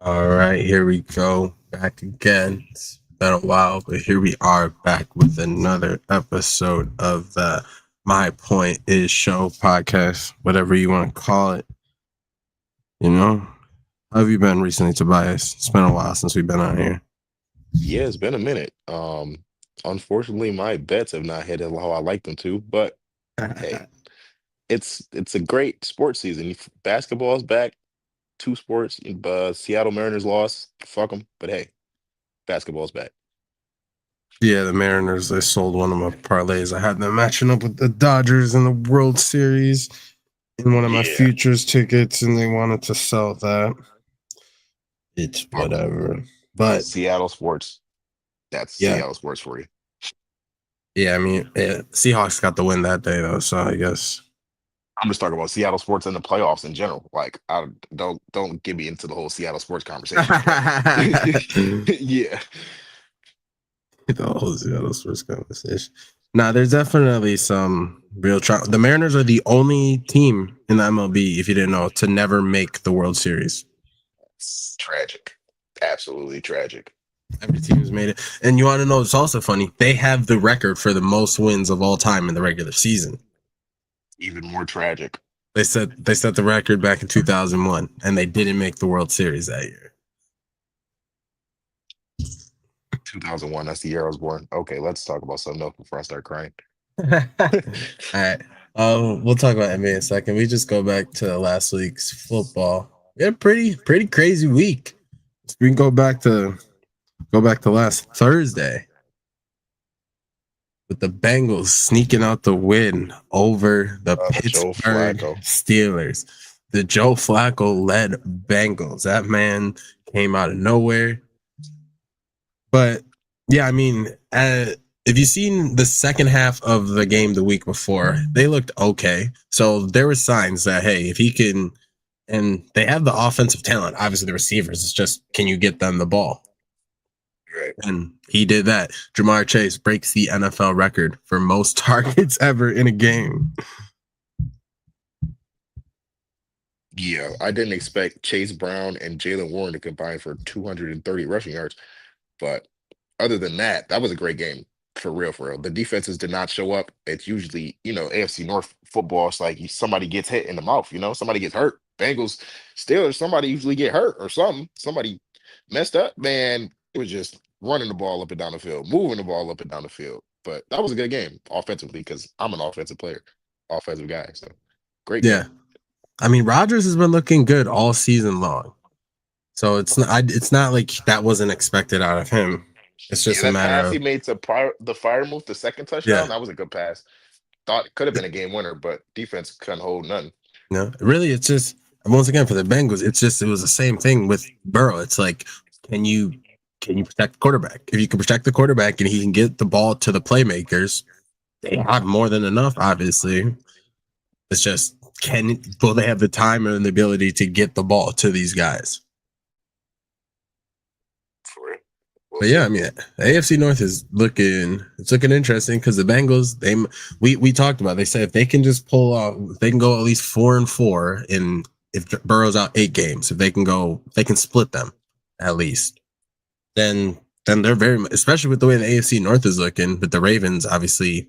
All right, here we go. Back again. It's been a while, but here we are back with another episode of the My Point Is Show podcast, whatever you want to call it. You know, how have you been recently, Tobias? It's been a while since we've been on here. Yeah, it's been a minute. Unfortunately, my bets have not hit how I like them to, but hey, it's a great sports season. Basketball's back, two sports. Seattle Mariners lost. Fuck them, but hey, basketball's back. Yeah, the Mariners, they sold one of my parlays. I had them matching up with the Dodgers in the World Series in one of my Yeah, futures tickets, and they wanted to sell that. It's well, whatever. But Seattle sports. That's yeah, Seattle sports for you. yeah, I mean, Seahawks got the win that day, though, so I guess. I'm just talking about Seattle sports and the playoffs in general. Like, I don't get me into the whole Seattle sports conversation, but yeah, The whole Seattle Sports conversation. Nah, there's definitely some real trouble. The Mariners are the only team in the MLB, if you didn't know, to never make the World Series. it's tragic, absolutely tragic. Every team has made it. And you want to know it's also funny? They have the record for the most wins of all time in the regular season. Even more tragic. They set the record back in 2001, and they didn't make the World Series that year. 2001, that's the year I was born. Okay, let's talk about something else before I start crying. All right. We'll talk about NBA in a second. We just go back to last week's football. We had a pretty crazy week. We can go back to last Thursday with the Bengals sneaking out the win over the Joe Pittsburgh Flacco. Steelers. The Joe Flacco led Bengals. That man came out of nowhere. But yeah, I mean, if you've seen the second half of the game the week before, they looked okay. So there were signs that, hey, if he can, and they have the offensive talent, obviously the receivers, it's just, can you get them the ball? Right. And he did that. Jamar Chase breaks the NFL record for most targets ever in a game. Yeah, I didn't expect Chase Brown and Jalen Warren to combine for 230 rushing yards. But other than that, that was a great game for real, for real. The defenses did not show up. It's usually, AFC North football. It's like somebody gets hit in the mouth, somebody gets hurt. Bengals, Steelers, somebody usually get hurt or something. Somebody messed up. Man, it was just running the ball up and down the field, moving the ball up and down the field. But that was a good game offensively because I'm an offensive player, offensive guy. So great Yeah. game. I mean, Rodgers has been looking good all season long. So it's not like that wasn't expected out of him. It's Yeah, just a that matter pass he of, made to the fire move, the second touchdown, yeah. that was a good pass. Thought it could have been a game winner, but defense couldn't hold none. Really, it's just once again for the Bengals, it was the same thing with Burrow. It's like, can you can you protect the quarterback? If you can protect the quarterback and he can get the ball to the playmakers, they have more than enough. Obviously, it's just will they have the time and the ability to get the ball to these guys? For real. We'll But yeah, see. I mean, AFC North is looking interesting because the Bengals we talked about. They said if they can just pull off, if they can go at least 4-4, and if Burrow's out 8 games, if they can split them at least, then they're especially with the way the AFC North is looking. But the Ravens obviously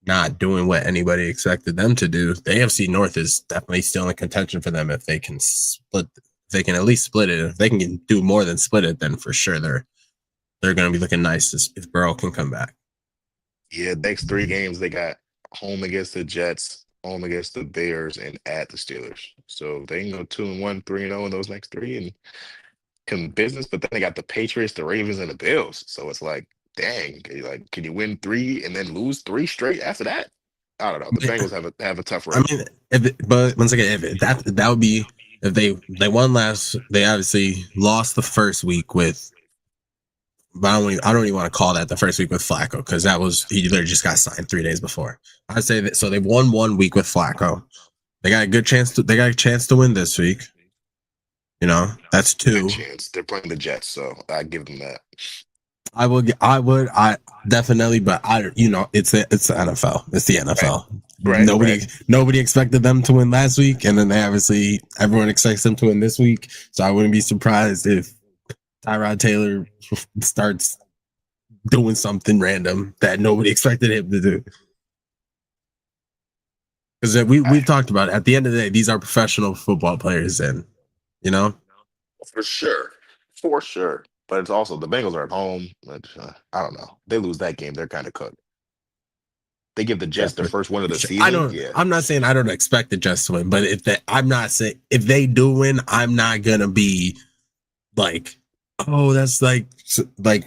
not doing what anybody expected them to do. The AFC North is definitely still in contention for them if they can split. If they can at least split it. If they can do more than split it, then for sure they're going to be looking nice if Burrow can come back. Yeah, next three games they got home against the Jets, home against the Bears, and at the Steelers. So they can go 2-1, 3-0 in those next three and come business. But then they got the Patriots, the Ravens, and the Bills. So it's like, dang, can you win three and then lose three straight after that? I don't know. The Bengals have a tough I road. mean, but once again, if that would be if they won last, they obviously lost the first week with. But I don't even want to call that the first week with Flacco because that was he literally just got signed 3 days before. I'd say that so they've won 1 week with Flacco. They got a chance to win this week. That's Good two. chance. They're playing the Jets, so I give them that. I definitely, but it's the NFL. It's the Right. NFL. Right, nobody expected them to win last week, and then they obviously everyone expects them to win this week. So I wouldn't be surprised if Tyrod Taylor starts doing something random that nobody expected him to do. Because we've talked about it. At the end of the day, these are professional football players, and you know, for sure, for sure. But it's also the Bengals are at home. But, I don't know. They lose that game, they're kind of cooked. They give the yeah, Jets their first win of the I season. don't. Yeah, I'm not saying I don't expect the Jets to win, but I'm not saying if they do win, I'm not gonna be like, oh, that's like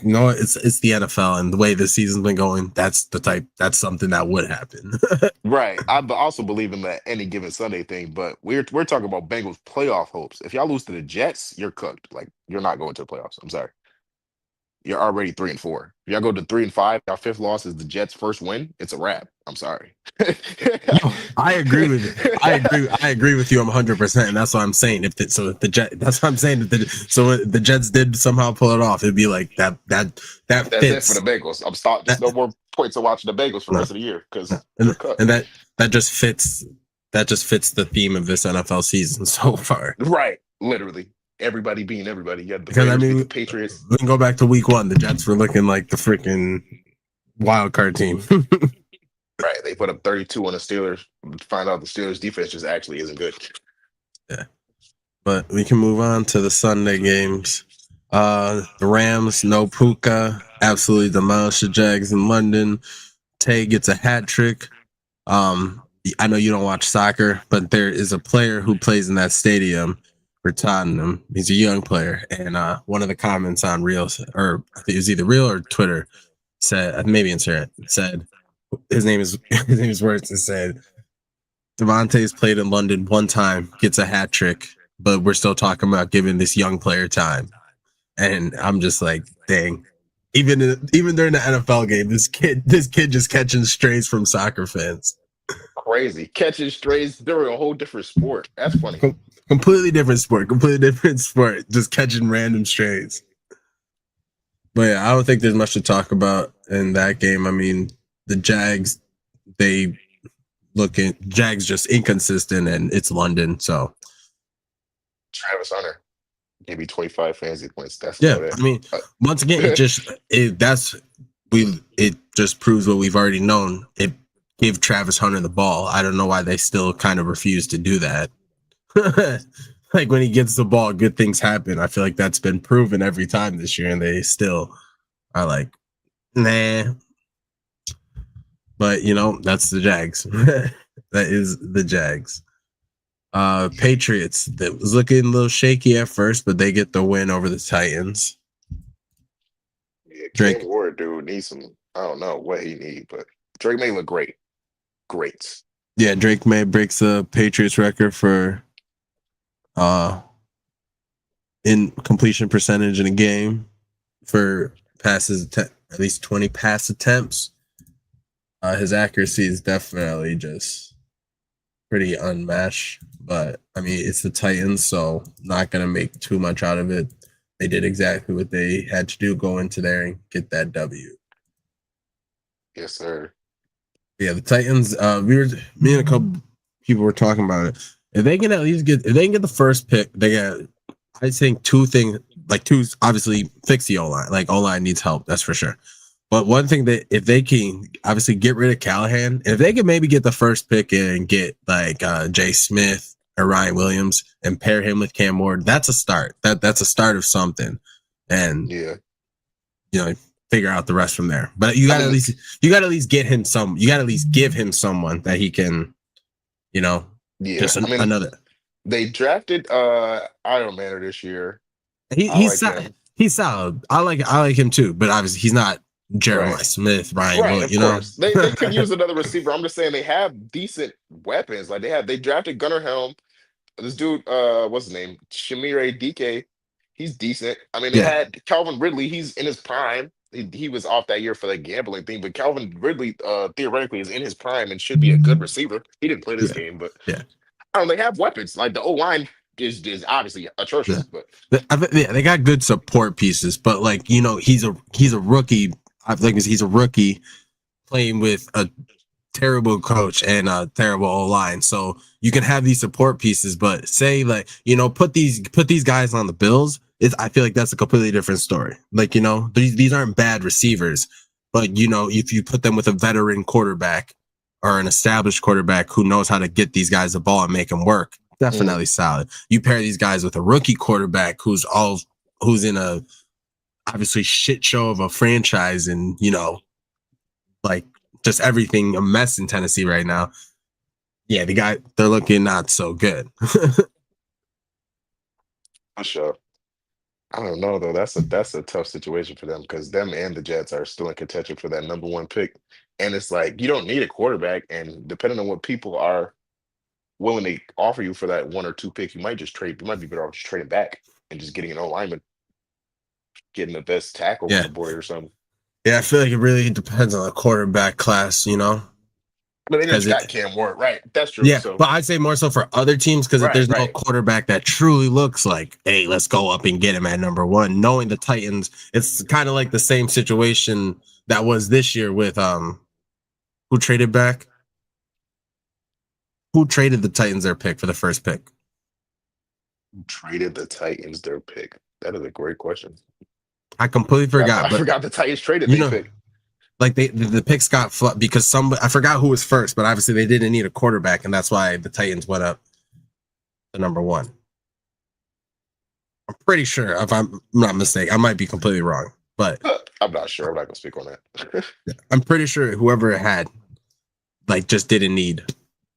no, it's the NFL and the way the season's been going. That's something that would happen. right. Also believe in the any given Sunday thing, but we're talking about Bengals playoff hopes. If y'all lose to the Jets, you're cooked. Like you're not going to the playoffs. I'm sorry. You're already 3-4. If y'all go to 3-5, our fifth loss is the Jets' first win. It's a wrap. I'm sorry. No, I agree with it. I agree with you 100%, and that's what I'm saying. If the Jet, that's what I'm saying. If the Jets did somehow pull it off, it'd be like that That's it for the fits. Bengals. I'm stopped. There's That no more points of watching the Bengals for the no, rest of the year no. because they're cooked. And that just fits. That just fits the theme of this NFL season so far. Right. Literally. Everybody being everybody. You had the Because I Raiders beat the mean, Patriots. we can go back to week one. The Jets were looking like the freaking wild card team. Right. They put up 32 on the Steelers. Find out the Steelers defense just actually isn't good. Yeah. But we can move on to the Sunday games. The Rams, no Puka, absolutely demolished the Jags in London. Tay gets a hat trick. I know you don't watch soccer, but there is a player who plays in that stadium for Tottenham. He's a young player, and one of the comments on Reels, or I think it was either Reel or Twitter, said maybe Instagram said his name is Words. It said Devontae's played in London one time, gets a hat trick, but we're still talking about giving this young player time. And I'm just like, dang. Even during the NFL game, this kid just catching strays from soccer fans. Crazy. Catching strays. They're a whole different sport. That's funny. Completely different sport. Completely different sport. Just catching random strays. But yeah, I don't think there's much to talk about in that game. I mean, the Jags, they Jags just inconsistent, and it's London, so Travis Hunter gave me 25 fantasy points. That's yeah. about it. I mean, once again, it just proves what we've already known. It give Travis Hunter the ball. I don't know why they still kind of refuse to do that. Like when he gets the ball, good things happen. I feel like that's been proven every time this year, and they still are like, nah. But that's the Jags. That is the Jags. Patriots, that was looking a little shaky at first, but they get the win over the Titans. Yeah, Drake, Cam Ward, dude, needs some. I don't know what he needs, but Drake may look great. Great. yeah, Drake May breaks the Patriots record for in completion percentage in a game for passes, at least 20 pass attempts. His accuracy is definitely just pretty unmatched, but I mean, it's the Titans, so not going to make too much out of it. They did exactly what they had to do, go into there and get that W. Yes, sir. Yeah, the Titans, me and a couple people were talking about it. If they can get the first pick, they got, I think two, obviously fix the O-line. Like O-line needs help, that's for sure. But one thing that if they can obviously get rid of Callahan, if they can maybe get the first pick and get like Jay Smith or Ryan Williams and pair him with Cam Ward, that's a start. That's a start of something. And Yeah. Figure out the rest from there. But you got to at least get him you got to at least give him someone that he can, Yeah. just another. They drafted Iron Man this year. He's solid. I like him too, but obviously he's not Jeremiah Smith, Ryan Williams, of course. They could use another receiver. I'm just saying they have decent weapons. Like they drafted Gunnar Helm. This dude, what's his name? Shamire DK. He's decent. I mean, they had Calvin Ridley. He's in his prime. He was off that year for the gambling thing, but Calvin Ridley theoretically is in his prime and should be a good receiver. He didn't play this game, but I don't know, they have weapons. Like the O-line is obviously atrocious, but they got good support pieces, but like, he's a rookie. I think he's a rookie playing with a terrible coach and a terrible O line. So you can have these support pieces, but say like put these guys on the Bills. I feel like that's a completely different story. Like these aren't bad receivers, but if you put them with a veteran quarterback or an established quarterback who knows how to get these guys the ball and make them work, definitely solid. You pair these guys with a rookie quarterback who's in a obviously shit show of a franchise and like just everything a mess in Tennessee right now. Yeah, they're looking not so good. For sure. I don't know though. That's a tough situation for them because them and the Jets are still in contention for that number one pick. And it's like you don't need a quarterback, and depending on what people are willing to offer you for that one or two pick, you might just trade. You might be better off just trading back and just getting an O lineman, getting the best tackle on Yeah. the board or something. Yeah, I feel like it really depends on the quarterback class, But they because just got Cam Ward, right? That's true. yeah, So but I'd say more so for other teams because if right, there's no right. quarterback that truly looks like, hey, let's go up and get him at number one. Knowing the Titans, it's kind of like the same situation that was this year with who traded back? Who traded the Titans their pick for the first pick? Who traded the Titans their pick? That is a great question. I completely forgot, I but forgot the Titans traded you their know, pick. like the picks got flooded because I forgot who was first, but obviously they didn't need a quarterback, and that's why the Titans went up to number one. I'm pretty sure, if I'm not mistaken, I might be completely wrong, but I'm not sure. I'm not gonna speak on that. I'm pretty sure whoever it had like just didn't need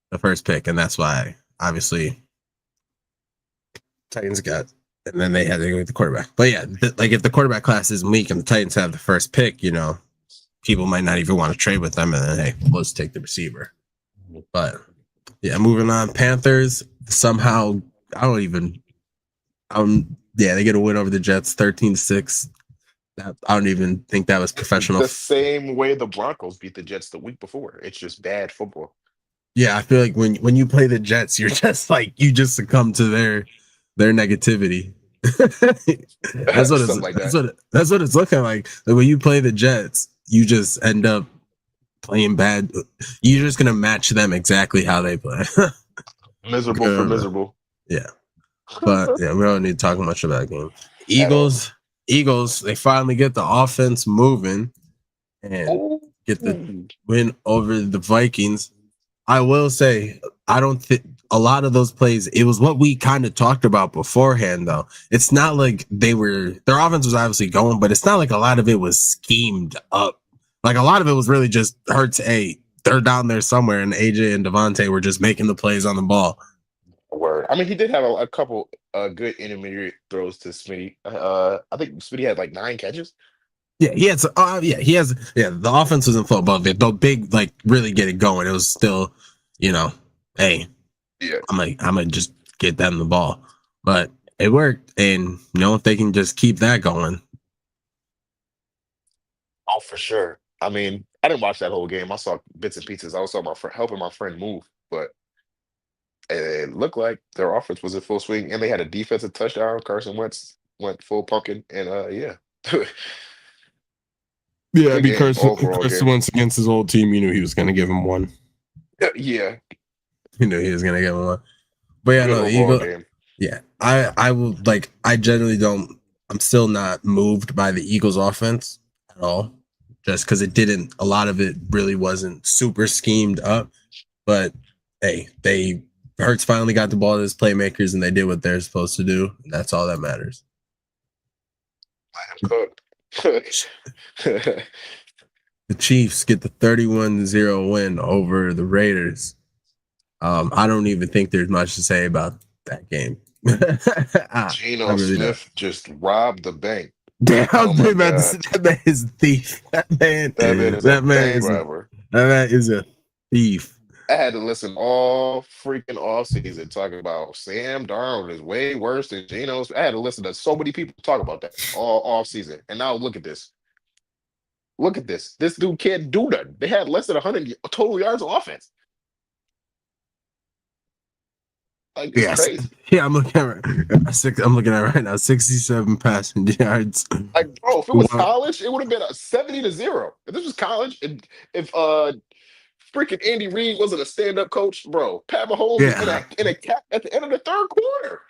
the first pick, and that's why obviously Titans got, and then they had to go with the quarterback. But yeah, like if the quarterback class is weak and the Titans have the first pick, people might not even want to trade with them, and then hey, let's take the receiver. But yeah, moving on. Panthers somehow they get a win over the Jets, 13-6. I don't even think that was professional. The same way the Broncos beat the Jets the week before. It's just bad football. Yeah, I feel like when you play the Jets, you're just like you just succumb to their negativity. that's what Something like that's that. what it's looking like. Like when you play the Jets, you just end up playing bad. You're just gonna match them exactly how they play. Miserable for miserable. Yeah, but yeah, we don't need to talk much about that game. Eagles, they finally get the offense moving and get the win over the Vikings. I will say, I don't think a lot of those plays, it was what we kind of talked about beforehand, though. It's not like their offense was obviously going, but it's not like a lot of it was schemed up. Like a lot of it was really just Hurts, hey, they're down there somewhere, and AJ and Devontae were just making the plays on the ball. Word. I mean, he did have a couple good intermediate throws to Smitty. I think Smitty had like 9 catches. Yeah, he has. The offense was in flow, but the big like really get it going. It was still, hey, Yeah, I'm gonna just get them the ball, but it worked, and if they can just keep that going. oh for sure. I mean, I didn't watch that whole game. I saw bits and pieces. I was saw my friend helping my friend move, but it looked like their offense was in full swing, and they had a defensive touchdown. Carson Wentz went full pumpkin, and yeah, Yeah, good game because overall Carson game. Wentz against his old team, you knew he was gonna give him one. Yeah, You knew he was gonna give him one. But yeah, good no, the overall Eagle. game. Yeah, I will like. I generally don't. I'm still not moved by the Eagles' offense at all, just because it didn't. A lot of it really wasn't super schemed up. But hey, Hurts finally got the ball to his playmakers, and they did what they're supposed to do. That's all that matters. Let him cook. The Chiefs get the 31-0 win over the Raiders. I don't even think there's much to say about that game. I Geno really don't. Smith just robbed the bank. Damn, Oh my God. that man is a thief. That man That man is a bank robber. That man is a thief. I had to listen all freaking off season talking about Sam Darnold is way worse than Geno's. I had to listen to so many people talk about that all off season. And now look at this. Look at this. This dude can't do that. They had less than 100 total yards of offense. Like it's Yes. crazy. Yeah, I'm looking at it right now. 67 passing yards. Like, bro, if it was college, it would have been a 70-0. If this was college, if Freaking Andy Reid wasn't a stand-up coach, bro. Pat Mahomes was Yeah, in a cap at the end of the third quarter.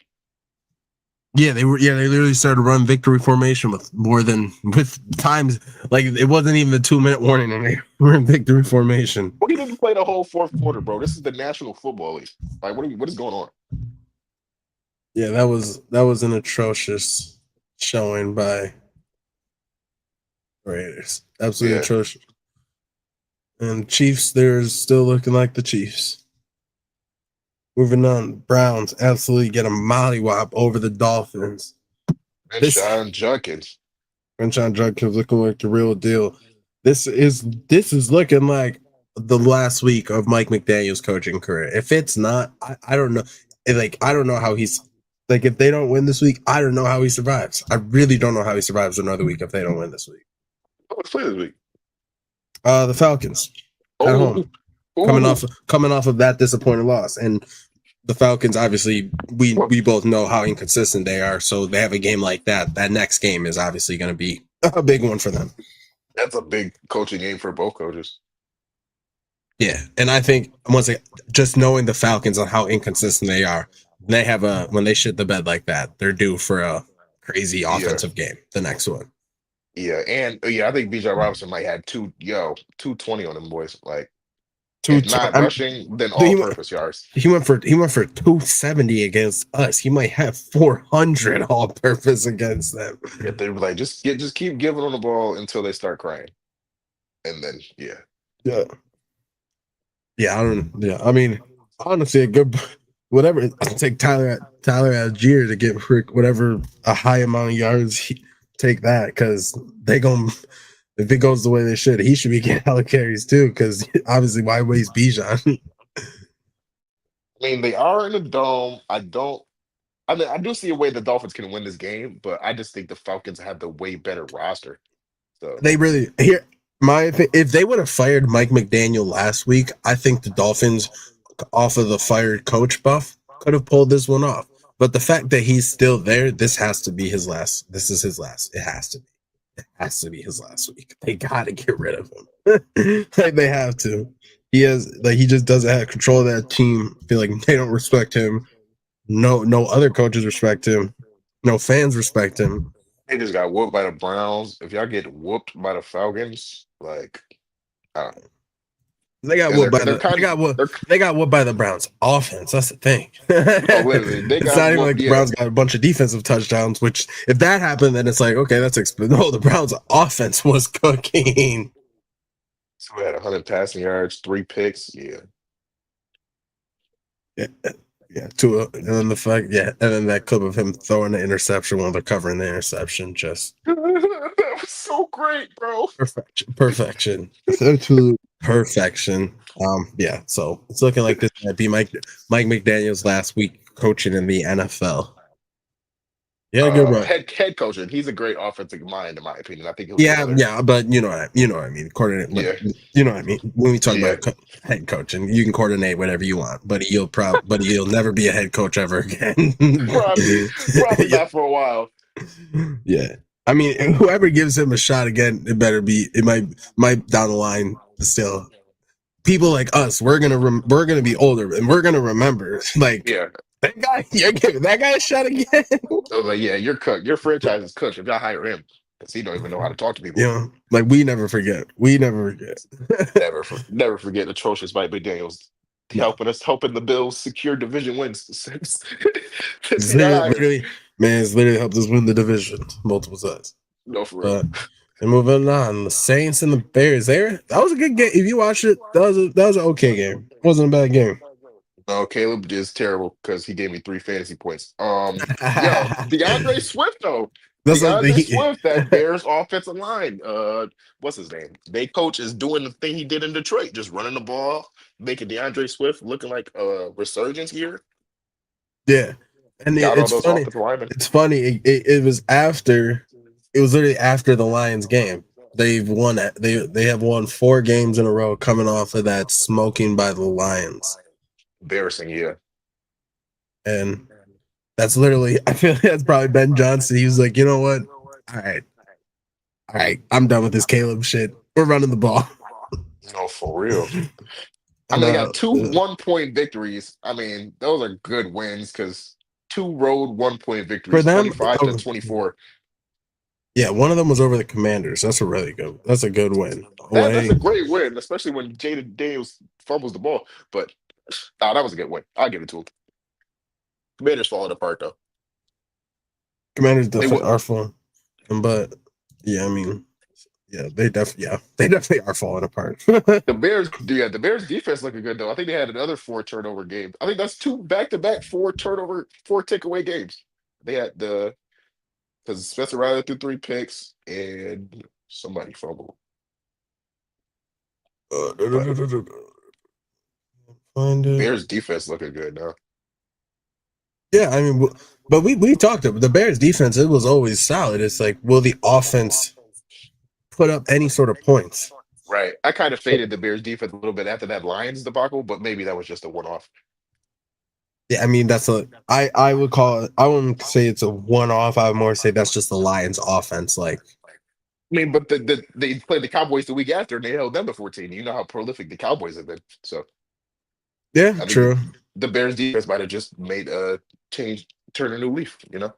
yeah, they were. Yeah, they literally started to run victory formation with times like it wasn't even a 2 minute warning, and they were in victory formation. Well, he didn't play the whole fourth quarter, bro. This is the National Football League. Like, what is going on? Yeah, that was an atrocious showing by Raiders. Absolutely Yeah, atrocious. And Chiefs, they're still looking like the Chiefs. Moving on, Browns absolutely get a mollywop over the Dolphins. and This Sean Junkins. Crenshaw Judkins looking like the real deal. This is looking like the last week of Mike McDaniel's coaching career. If it's not, I don't know. Like I don't know how he's like if they don't win this week, I don't know how he survives. I really don't know how he survives another week if they don't win this week. Let's play this week. The Falcons at Oh, home, coming oh. off coming off of that disappointing loss, and the Falcons obviously we both know how inconsistent they are. So they have a game like that. That next game is obviously going to be a big one for them. That's a big coaching game for both coaches. Yeah, and I think once again, just knowing the Falcons on how inconsistent they are, they have a when they shit the bed like that, they're due for a crazy Yeah, offensive game. The next one, yeah, and yeah, I think Bijan Robinson might have 220 on them boys. Like, two. if not I'm, rushing, then he went all-purpose yards. he went for 270 against us. He might have 400 all purpose against them. If they were like, just keep giving on the ball until they start crying, and then yeah, Yeah, yeah. I don't. Yeah, I mean, honestly, a good whatever. I take Tyler Algier to get whatever a high amount of yards. Take that because they going if it goes the way they should, he should be getting hella carries too. Because obviously, why waste Bijan? I mean they are in the dome. I don't. I mean, I do see a way the Dolphins can win this game, but I just think the Falcons have the way better roster. So They really here. If they would have fired Mike McDaniel last week, I think the Dolphins, off of the fired coach buff, could have pulled this one off. But the fact that he's still there, this has to be his last. This is his last. It has to be. Has to be his last week. They got to get rid of him. Like they have to. He just doesn't have control of that team. I feel like they don't respect him. No other coaches respect him. No fans respect him. they just got whooped by the Browns. If y'all get whooped by the Falcons, like, uh, They got and whooped by they're the kind of they're they got whooped by the Browns offense. That's the thing. no, literally they It's got not even like whooped. the Yeah, Browns got a bunch of defensive touchdowns. Which if that happened, then it's like okay, no. The Browns offense was cooking. so we had 100 passing yards, 3 picks. Yeah, Yeah, yeah. And then the fact, yeah, and then that clip of him throwing the interception while they're covering the interception, just that was so great, bro. perfection, absolute perfection. Yeah. So it's looking like this might be Mike McDaniel's last week coaching in the NFL. Yeah, good run. Head coach, and he's a great offensive mind, in my opinion. I think he'll get Yeah, another. yeah, but you know what I mean. Coordinate, Yeah, you know what I mean. When we talk yeah, about head coaching, you can coordinate whatever you want, but you'll never be a head coach ever again. probably Yeah, not for a while. yeah. I mean, whoever gives him a shot again, it might down the line still. People like us, we're gonna be older and we're gonna remember like Yeah, that guy. You're giving that guy a shot again. I was like, yeah, you're cooked. Your franchise is cooked if y'all hire him because he don't even know how to talk to You people. know, like we never forget. We never forget. Never forget atrocious Mike McDaniel's No. helping the Bills secure division wins since It's he got hired. it's literally helped us win the division multiple times. No, for real. But and moving on, the Saints and the Bears. That was a good game. If you watched it, that was an okay game. It wasn't a bad game. No, Caleb is terrible because he gave me 3 fantasy points. Yo, DeAndre Swift though. That's like DeAndre Swift, that Bears offensive line. What's his name? They coach is doing the thing he did in Detroit, just running the ball, making DeAndre Swift looking like a resurgence here. yeah, and Got all it's those funny. offensive linemen. It's funny. It was after. It was literally after the Lions game. They've won. They have won 4 games in a row, coming off of that smoking by the Lions, Embarrassing, yeah. and that's literally. I feel like that's probably Ben Johnson. He was like, you know what? All right, I'm done with this Caleb shit. We're running the ball. No, for real. I And mean, they got two 1-point victories. I mean, those are good wins because two road 1-point for victories, them, 25-24. yeah, one of them was over the Commanders. That's a really good. That's a good win. That's a Away, great win, especially when Jaden Daniels fumbles the ball. But nah, that was a good win. I'll give it to him. Commanders falling apart though. Commanders They definitely would. are falling, but yeah, I mean, they definitely are falling apart. The Bears, yeah, the Bears defense looking good though. I think they had another four turnover game. I think that's two back-to-back four takeaway games. They had the because Spencer Rattler threw three picks and somebody fumbled. But Find it. Bears defense looking good now. Yeah, I mean, but we talked about the Bears defense. It was always solid. It's like, will the offense put up any sort of points? Right. I kind of faded the Bears defense a little bit after that Lions debacle, but maybe that was just a one-off. Yeah, I mean that's a I would call it. I wouldn't say it's a one off. I would more say that's just the Lions' offense. Like, I mean, but they played the Cowboys the week after and they held them to 14. You know how prolific the Cowboys have been. So yeah, I think true. the Bears defense might have just made a change, turn a new leaf, you know?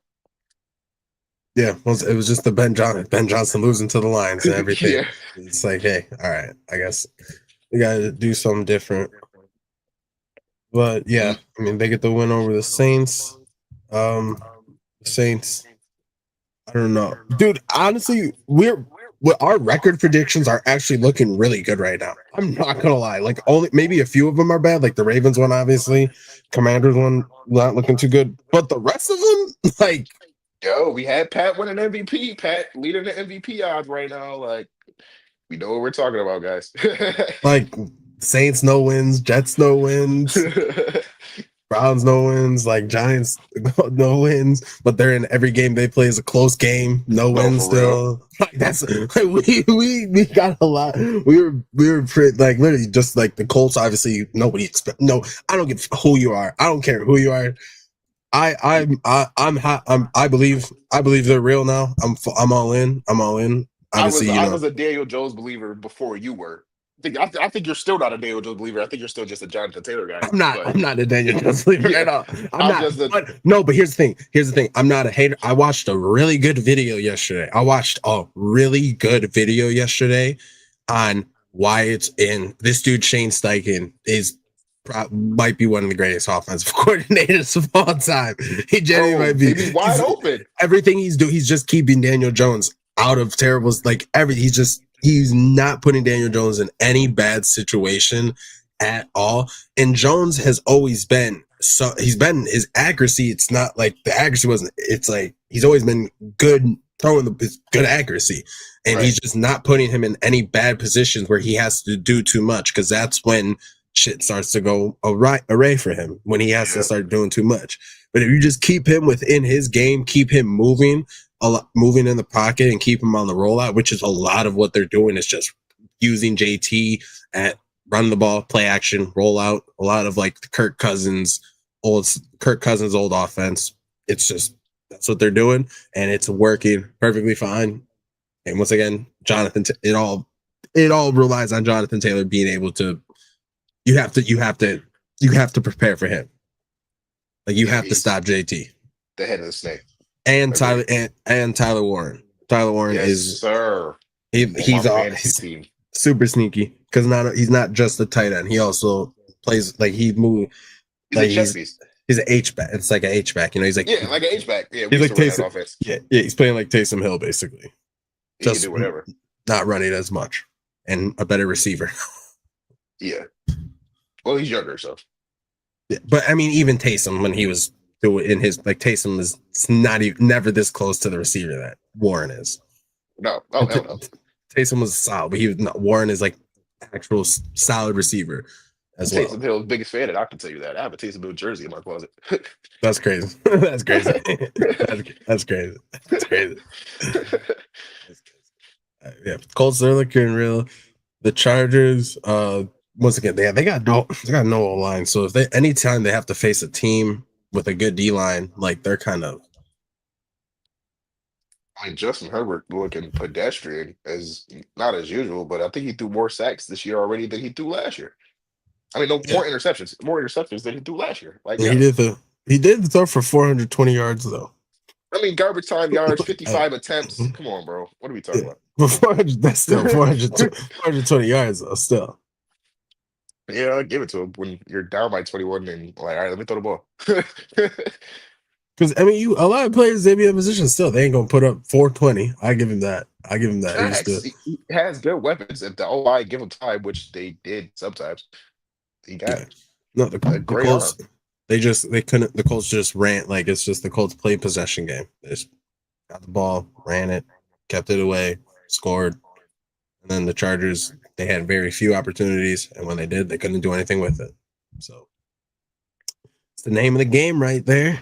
Yeah, it was just the Ben Johnson losing to the Lions and everything. Yeah. It's like, hey, all right, I guess we got to do something different. But yeah, Mm. I mean they get the win over the Saints. The Saints. I don't know, dude. Honestly, our record predictions are actually looking really good right now. I'm not gonna lie. Like only maybe a few of them are bad. Like the Ravens one, obviously. Commanders one not looking too good. But the rest of them, like Yo, we had Pat winning MVP. Pat leading the MVP odds right now. Like, we know what we're talking about, guys. like Saints no wins, Jets no wins, Browns no wins, like Giants no wins, but they're in every game they play is a close game, no No, wins for real. still. Like that's like we got a lot. We were pretty, like literally just like the Colts. Obviously, nobody expect. No, I don't give who you are. I don't care who you are. I believe they're real now. I'm all in. I'm all in. I Obviously, was I was a Daniel Jones believer before you were. I think you're still not a Daniel Jones believer. I think you're still just a Jonathan Taylor guy. I'm not. But I'm not a Daniel Jones believer yeah, at all. I'm I'm not. just a But no. But here's the thing. Here's the thing. I'm not a hater. I watched a really good video yesterday. I watched a really good video yesterday on why it's in. This dude Shane Steichen is might be one of the greatest offensive coordinators of all time. He genuinely bro. might be. They be wide open. Everything he's doing. He's just keeping Daniel Jones out of terrible. Like he's not putting Daniel Jones in any bad situation at all. And Jones has always been he's been his accuracy. It's not like the accuracy wasn't. It's like he's always been good throwing good accuracy, and Right. he's just not putting him in any bad positions where he has to do too much because that's when shit starts to go array for him when he has to Yeah. start doing too much. But if you just keep him within his game, keep him moving moving in the pocket and keep him on the rollout, which is a lot of what they're doing is just using JT at run the ball, play action, roll out. A lot of like the Kirk Cousins old offense. It's just that's what they're doing, and it's working perfectly fine. And once again, it all relies on Jonathan Taylor being able to. You have to prepare for him. Like you Yeah, have to he's stop JT the head of the snake. and Agree. Tyler Warren. Tyler Warren Yes, is sir. On my fantasy he's team. super sneaky because he's not just a tight end. He also plays like he move He's a like chess piece. he's an H back. It's like an H back. He's like Yeah, like an H-back. Yeah, we he's used like to run that Taysom. offense. Yeah. He's playing like Taysom Hill basically, He can just do whatever. not running as much and a better receiver. Yeah. Well, he's younger, so Yeah, but I mean, even Taysom when he was doing in his like Taysom is not even never this close to the receiver that Warren is. no. Oh, hell no. Taysom was solid, but he was not. Warren is like actual solid receiver I'm as well. Taysom Hill's biggest fan, and I can tell you that. I have a Taysom Hill jersey in my closet. That's crazy. That's crazy. That's crazy. That's crazy. Yeah, Colts they're looking real. The Chargers, once again, they got no line. So if they anytime they have to face a team with a good D line, like they're kind of I mean, Justin Herbert looking pedestrian as not as usual, but I think he threw more sacks this year already than he threw last year. I mean, no Yeah, more interceptions than he threw last year. Like, and yo, he did throw for 420 yards though. I mean, garbage time yards, I, 55 attempts. Come on, bro. What are we yeah, talking about? but 400. That's still 420 yards though. Still, Yeah, I'll give it to him when you're down by 21 and like, all right, let me throw the ball. because I mean, you a lot of players they be in position still. They ain't gonna put up 420. I give him that. I give him that. He just Facts. He has good weapons. If the O-line give him time, which they did sometimes, he got yeah. No, a the great Colts. arm. They couldn't. The Colts just ran like it's just the Colts play possession game. They just got the ball, ran it, kept it away, scored, and then the Chargers they had very few opportunities, and when they did, they couldn't do anything with it. So it's the name of the game right there.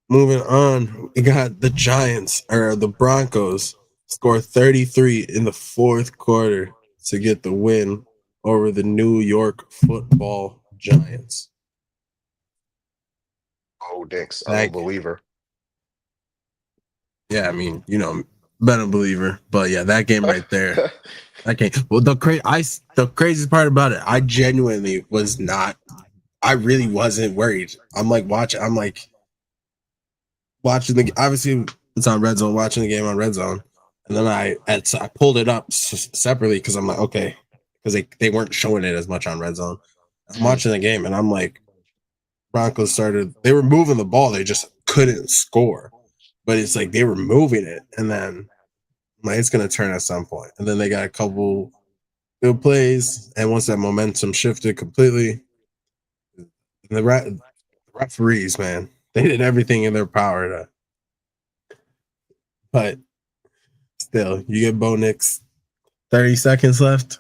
Moving on, we got the Giants or the Broncos score 33 in the fourth quarter to get the win over the New York Football Giants. Oh, Dix, I'm a That believer. yeah, I mean, been a believer, but yeah, that game right there. That game. Well, the craziest part about it, I genuinely was not. I really wasn't worried. I'm like watching the. Obviously, it's on Red Zone. Watching the game on Red Zone, and then I pulled it up separately because I'm like, okay, because they weren't showing it as much on Red Zone. I'm Mm, watching the game, and I'm like, Broncos started. They were moving the ball. They just couldn't score. But it's like they were moving it, and then like it's gonna turn at some point. And then they got a couple good plays, and once that momentum shifted completely, the referees, man, they did everything in their power to. But still, you get Bo Nix 30 seconds left.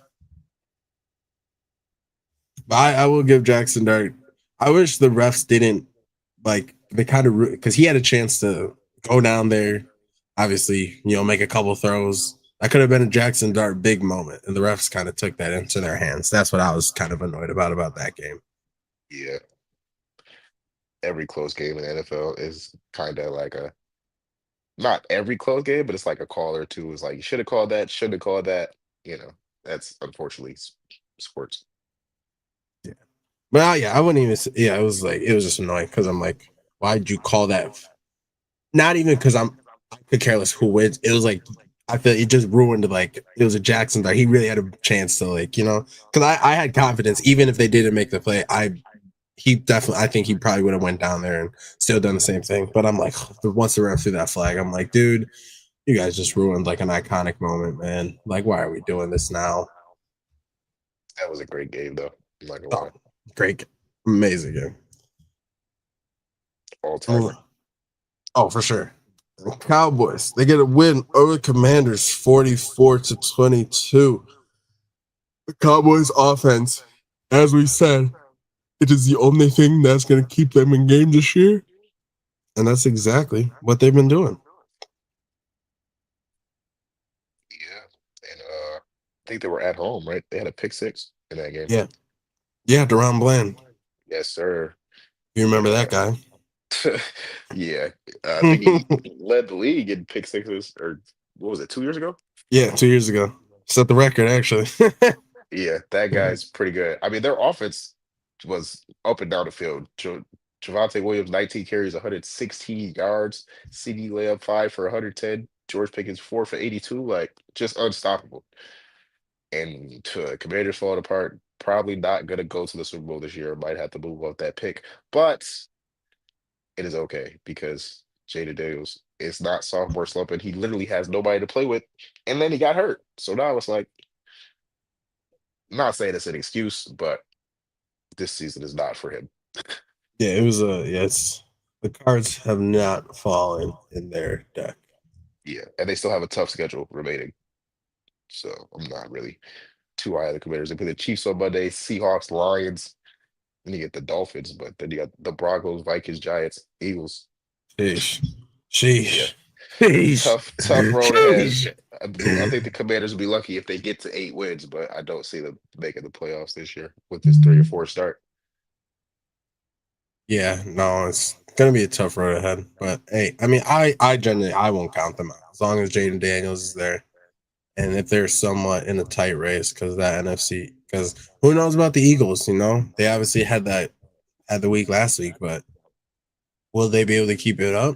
But I will give Jackson Dart. I wish the refs didn't like they kind of because he had a chance to go down there, obviously, make a couple throws. That could have been a Jackson Dart big moment, and the refs kind of took that into their hands. That's what I was kind of annoyed about that game. yeah, every close game in the NFL is kind of like a not every close game, but it's like a call or two. Is like you should have called that, should have called that. You know, that's unfortunately sports. Yeah, but yeah, I wouldn't even. Yeah, it was like it was just annoying because I'm like, why'd you call that? Not even because I could care less who wins. It was like I feel it just ruined like it was a Jackson that he really had a chance to because I had confidence even if they didn't make the play. I think he probably would have went down there and still done the same thing. But I'm like, once the ref threw that flag, I'm like, dude, you guys just ruined like an iconic moment, man. Like, why are we doing this now? That was a great game, though. I'm not gonna lie, Oh, great, amazing game. all timer. Oh, for sure. Cowboys, they get a win over the Commanders 44-22. The Cowboys offense, as we said, it is the only thing that's going to keep them in game this year. And that's exactly what they've been doing. Yeah, and I think they were at home, right? They had a pick six in that game. Yeah. Yeah, Deron Bland. Yes, sir. You remember Uh, that guy? yeah, I think he led the league in pick sixes, or what was it, 2 years ago? Yeah, 2 years ago. Set the record, actually. Yeah, that guy's pretty good. I mean, their offense was up and down the field. Javante Williams, 19 carries, 116 yards. CD layup 5 for 110. George Pickens 4 for 82. Like just unstoppable. And Commanders falling apart. Probably not gonna go to the Super Bowl this year. Might have to move off that pick, but it is okay because Jada Daniels is not sophomore slumping. He literally has nobody to play with, and then he got hurt. So now it's like, not saying it's an excuse, but this season is not for him. Yeah, it was it's the cards have not fallen in their deck. Yeah, and they still have a tough schedule remaining. So I'm not really too high on the Commanders. They play the Chiefs on Monday, Seahawks, Lions, then you get the Dolphins, but then you got the Broncos, Vikings, Giants, Eagles. Sheesh. Yeah, Sheesh. Sheesh. tough road ahead. Sheesh. I think the Commanders will be lucky if they get to 8 wins, but I don't see them making the playoffs this year with this 3 or 4 start. Yeah, no, it's gonna be a tough road ahead. But hey, I mean, I generally I won't count them out as long as Jaden Daniels is there, and if they're somewhat in a tight race because that NFC. Because who knows about the Eagles? You know, they obviously had the week last week, but will they be able to keep it up?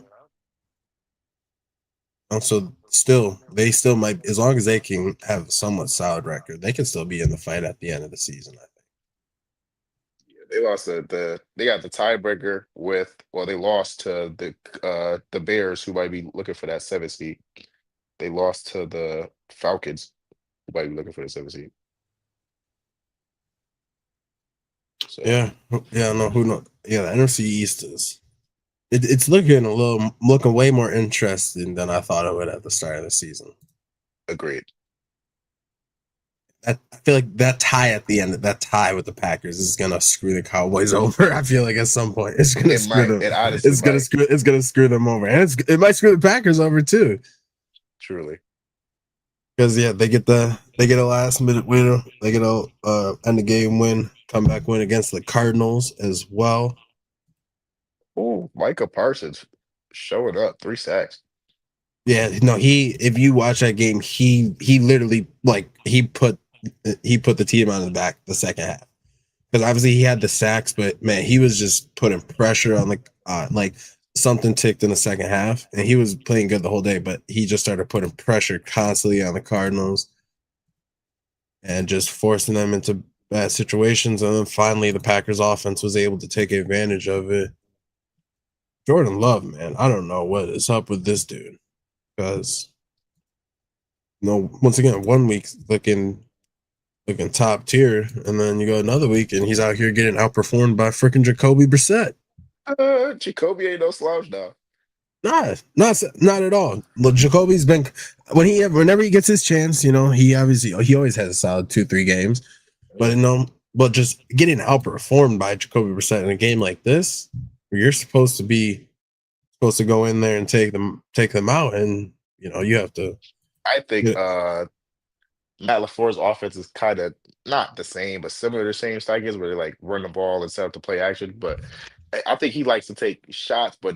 Also, still they still might as long as they can have a somewhat solid record, they can still be in the fight at the end of the season. I They lost they got the tiebreaker with they lost to the Bears who might be looking for that 7th seed. They lost to the Falcons who might be looking for the 7th seed. So think. Yeah, no, who knows? Yeah, the NFC East is it's looking way more interesting than I thought it would at the start of the season. agreed. I feel like that tie at the end, that tie with the Packers, is gonna screw the Cowboys over. I feel like at some point it's gonna It screw might. them. It honestly might. It's gonna screw them over, and it might screw the Packers over too. Truly. Because yeah, they get a last minute winner. They get a end of game win, comeback win against the Cardinals as well. Oh, Micah Parsons showing up, 3 sacks. Yeah, no, he if you watch that game, he literally like he put the team on his back the second half. Because obviously he had the sacks, but man, he was just putting pressure on the like something ticked in the second half, and he was playing good the whole day. But he just started putting pressure constantly on the Cardinals and just forcing them into bad situations. And then finally, the Packers offense was able to take advantage of it. Jordan Love, man, I don't know what is up with this dude because once again, one week looking top tier, and then you go another week and he's out here getting outperformed by freaking Jacoby Brissett. Jacoby ain't no slouch now. Not at all. Look, Jacoby's been whenever he gets his chance, he always has a solid 2-3 games, but but just getting outperformed by Jacoby Brissett in a game like this, where you're supposed to go in there and take them out, and you have to. I think Yeah, Matt LaFleur's offense is kind of not the same, but similar to the same cycles where they like run the ball and set up to play action. But I think he likes to take shots, but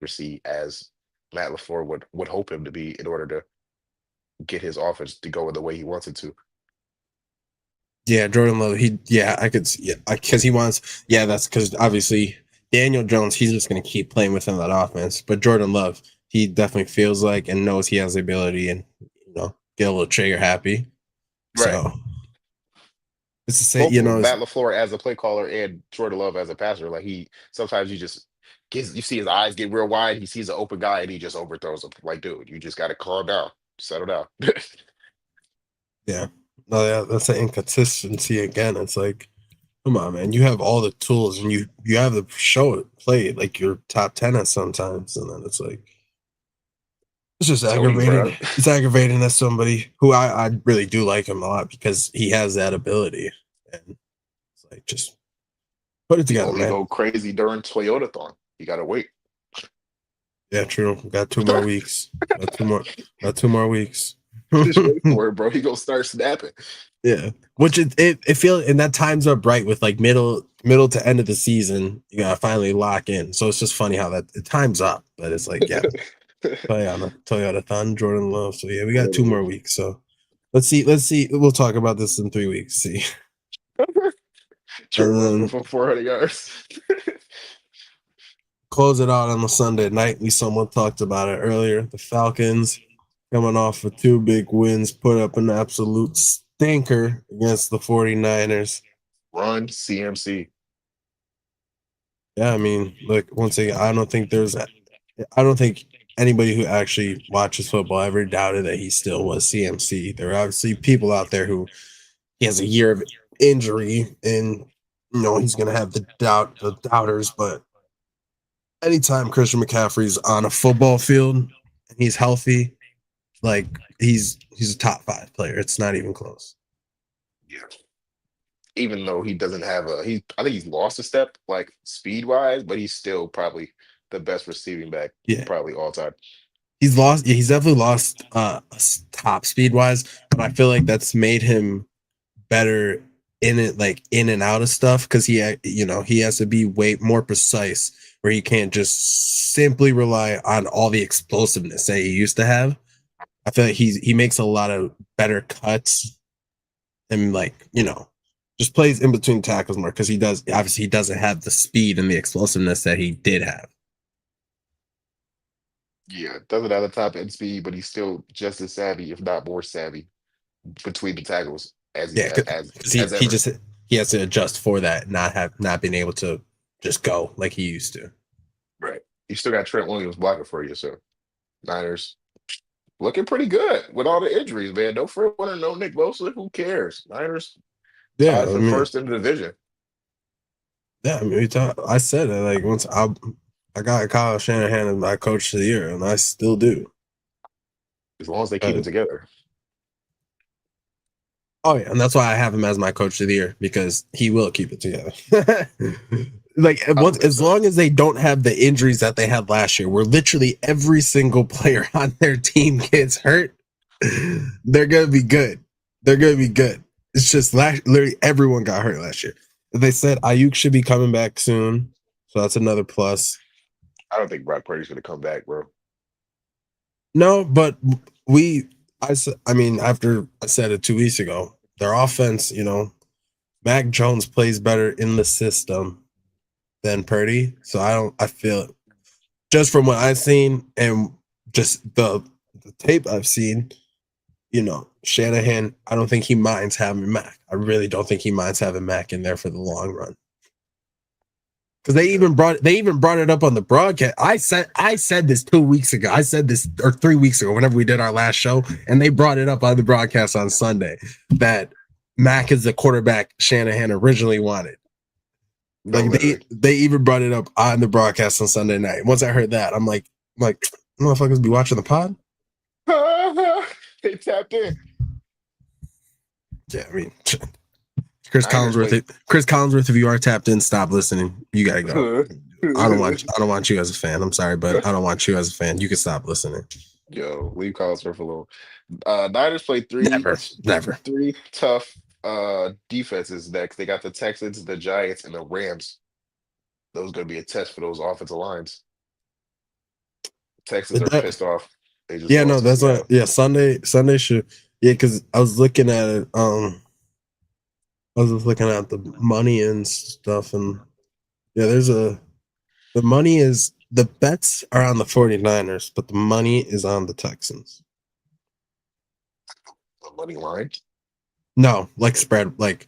see as Matt LaFleur would hope him to be in order to get his offense to go in the way he wants it to. yeah, Jordan Love. I could see, yeah, because he wants. Yeah, that's because obviously Daniel Jones. He's just going to keep playing within that offense, but Jordan Love, he definitely feels like and knows he has the ability and get a little trigger happy. Right. So it's the same. Both of them, Matt LaFleur as a play caller and Jordan Love as a passer. Like he sometimes you see his eyes get real wide. He sees an open guy and he just overthrows him. Like, dude, you just got to calm down, settle down. Yeah. No, yeah, that's the inconsistency again. It's like, come on, man. You have all the tools and you have the show it, play it like you're top 10 at sometimes. And then it's like, it's just Tony aggravating. Brown. It's aggravating as somebody who I really do like him a lot because he has that ability. And it's like, just put it He together, only man. go crazy during Toyotathon. You got to wait. Yeah, true. Got 2 more weeks. Got 2 more weeks. Just wait for it, bro. He gonna start snapping. Yeah, which it feels and that times up right with like middle to end of the season. You gotta finally lock in. So it's just funny how that it times up, but it's like Toyota Thon, Jordan Love. So yeah, we got 2 more weeks. So let's see. We'll talk about this in 3 weeks. See, and Jordan Love then for 400 yards. close it out on the Sunday night. We somewhat talked about it earlier. The Falcons coming off of 2 big wins, put up an absolute stinker against the 49ers. Run CMC. Yeah, I mean, look, once again, I don't think anybody who actually watches football ever doubted that he still was CMC. There are obviously people out there who he has a year of injury and he's gonna have the doubters, but anytime Christian McCaffrey's on a football field and he's healthy, like he's a top 5 player. It's not even close. Yeah. Even though he doesn't have I think he's lost a step like speed wise, but he's still probably the best receiving back Yeah. probably all time. He's lost. Yeah, he's definitely lost top speed wise, but I feel like that's made him better in it, like in and out of stuff, because he has to be way more precise, where he can't just simply rely on all the explosiveness that he used to have. I feel like he makes a lot of better cuts and just plays in between tackles more, because he doesn't have the speed and the explosiveness that he did have. Yeah, doesn't have the top end speed, but he's still just as savvy, if not more savvy, between the tackles as he Yeah, has because as he ever. just he has to adjust for that, not being able to just go like he used to. Right. You still got Trent Williams blocking for you, so Niners looking pretty good with all the injuries, man. No Fred Warner, no Nick Bosa. Who cares? Niners Yeah, tied I for mean, first in the division. I said it like once I got Kyle Shanahan as my coach of the year, and I still do. As long as they keep Uh, it together. oh yeah, and that's why I have him as my coach of the year, because he will keep it together. Like I once, believe as so. long as they don't have the injuries that they had last year, where literally every single player on their team gets hurt, they're gonna be good. They're gonna be good. It's just literally everyone got hurt last year. They said Ayuk should be coming back soon, so that's another plus. I don't think Brock Purdy's gonna come back, bro. No, but we, I mean, after I said it 2 weeks ago, their offense, Mac Jones plays better in the system than Purdy. So I feel, just from what I've seen and just the tape I've seen, Shanahan, I don't think he minds having Mac. I really don't think he minds having Mac in there for the long run. Because Yeah. they even brought it up on the broadcast. I said this 2 weeks ago. I said this, or 3 weeks ago, whenever we did our last show, and they brought it up on the broadcast on Sunday that Mac is the quarterback Shanahan originally wanted. No, Like they literally. they even brought it up on the broadcast on Sunday night. Once I heard that, I'm like, motherfuckers be watching the pod. They tapped in. Yeah, I mean, Chris Niners Collinsworth. played. Chris Collinsworth, if you are tapped in, stop listening. You gotta go. I don't want you as a fan. I'm sorry, but I don't want you as a fan. You can stop listening. Yo, leave Collinsworth alone. Niners played Never, never. three tough defenses next. They got the Texans, the Giants, and the Rams. Those going to be a test for those offensive lines. Texans are That, pissed off. They just yeah, lost no, to that's not. Seattle. Yeah, Sunday should. Yeah, because I was looking at it. I was just looking at the money and stuff, and yeah, the money is the bets are on the 49ers, but the money is on the Texans. The money line. No, like spread, like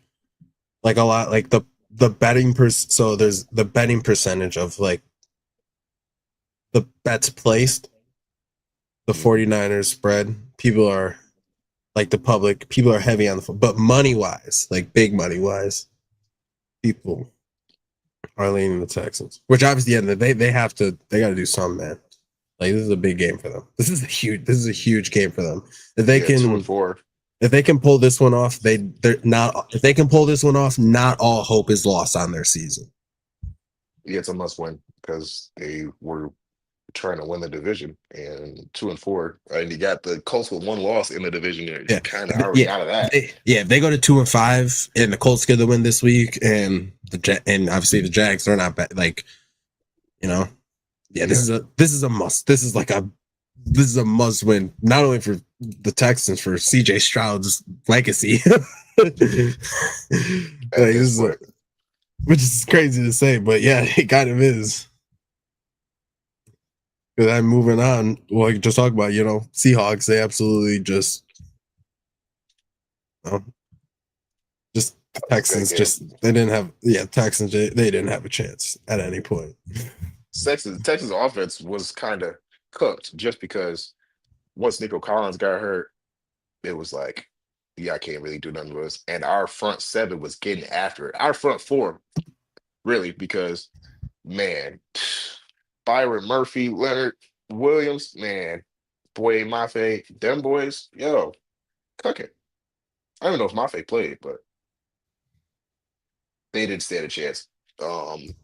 a lot, like the betting so there's the betting percentage of like the bets placed, the Mhm. 49ers spread. People are like the public, people are heavy on but money wise, like big money wise, people are leaning the Texans. Which obviously, yeah, they got to do something, man. Like this is a big game for them. This is a huge game for them. If they Yeah, two and can four. if they can pull this one off, they're not. If they can pull this one off, not all hope is lost on their season. Yeah, it's a must win because they were trying to win the division and two and four. And you got the Colts with one loss in the division. You're Yeah, kind of already yeah, out of that. if they go to 2-5, and the Colts get the win this week, and and obviously the Jags are not bad. Like you know, yeah, Yeah. this is a must. This is a must win, not only for the Texans, for CJ Stroud's legacy. Like At this this is point. which is crazy to say, but yeah, it kind of is. Because I'm moving on. Well, I can just talk about Seahawks. They absolutely you know, just That was a good Texans. game. Just they didn't have Texans. They didn't have a chance at any point. Texas offense was kind of cooked just because once Nico Collins got hurt, it was like, yeah, I can't really do nothing with us. And our front seven was getting after it. Our front four, really, because man, Byron Murphy, Leonard Williams, man, Boye Mafe, them boys, yo, cooking. I don't know if Mafe played, but they didn't stand a chance. Um,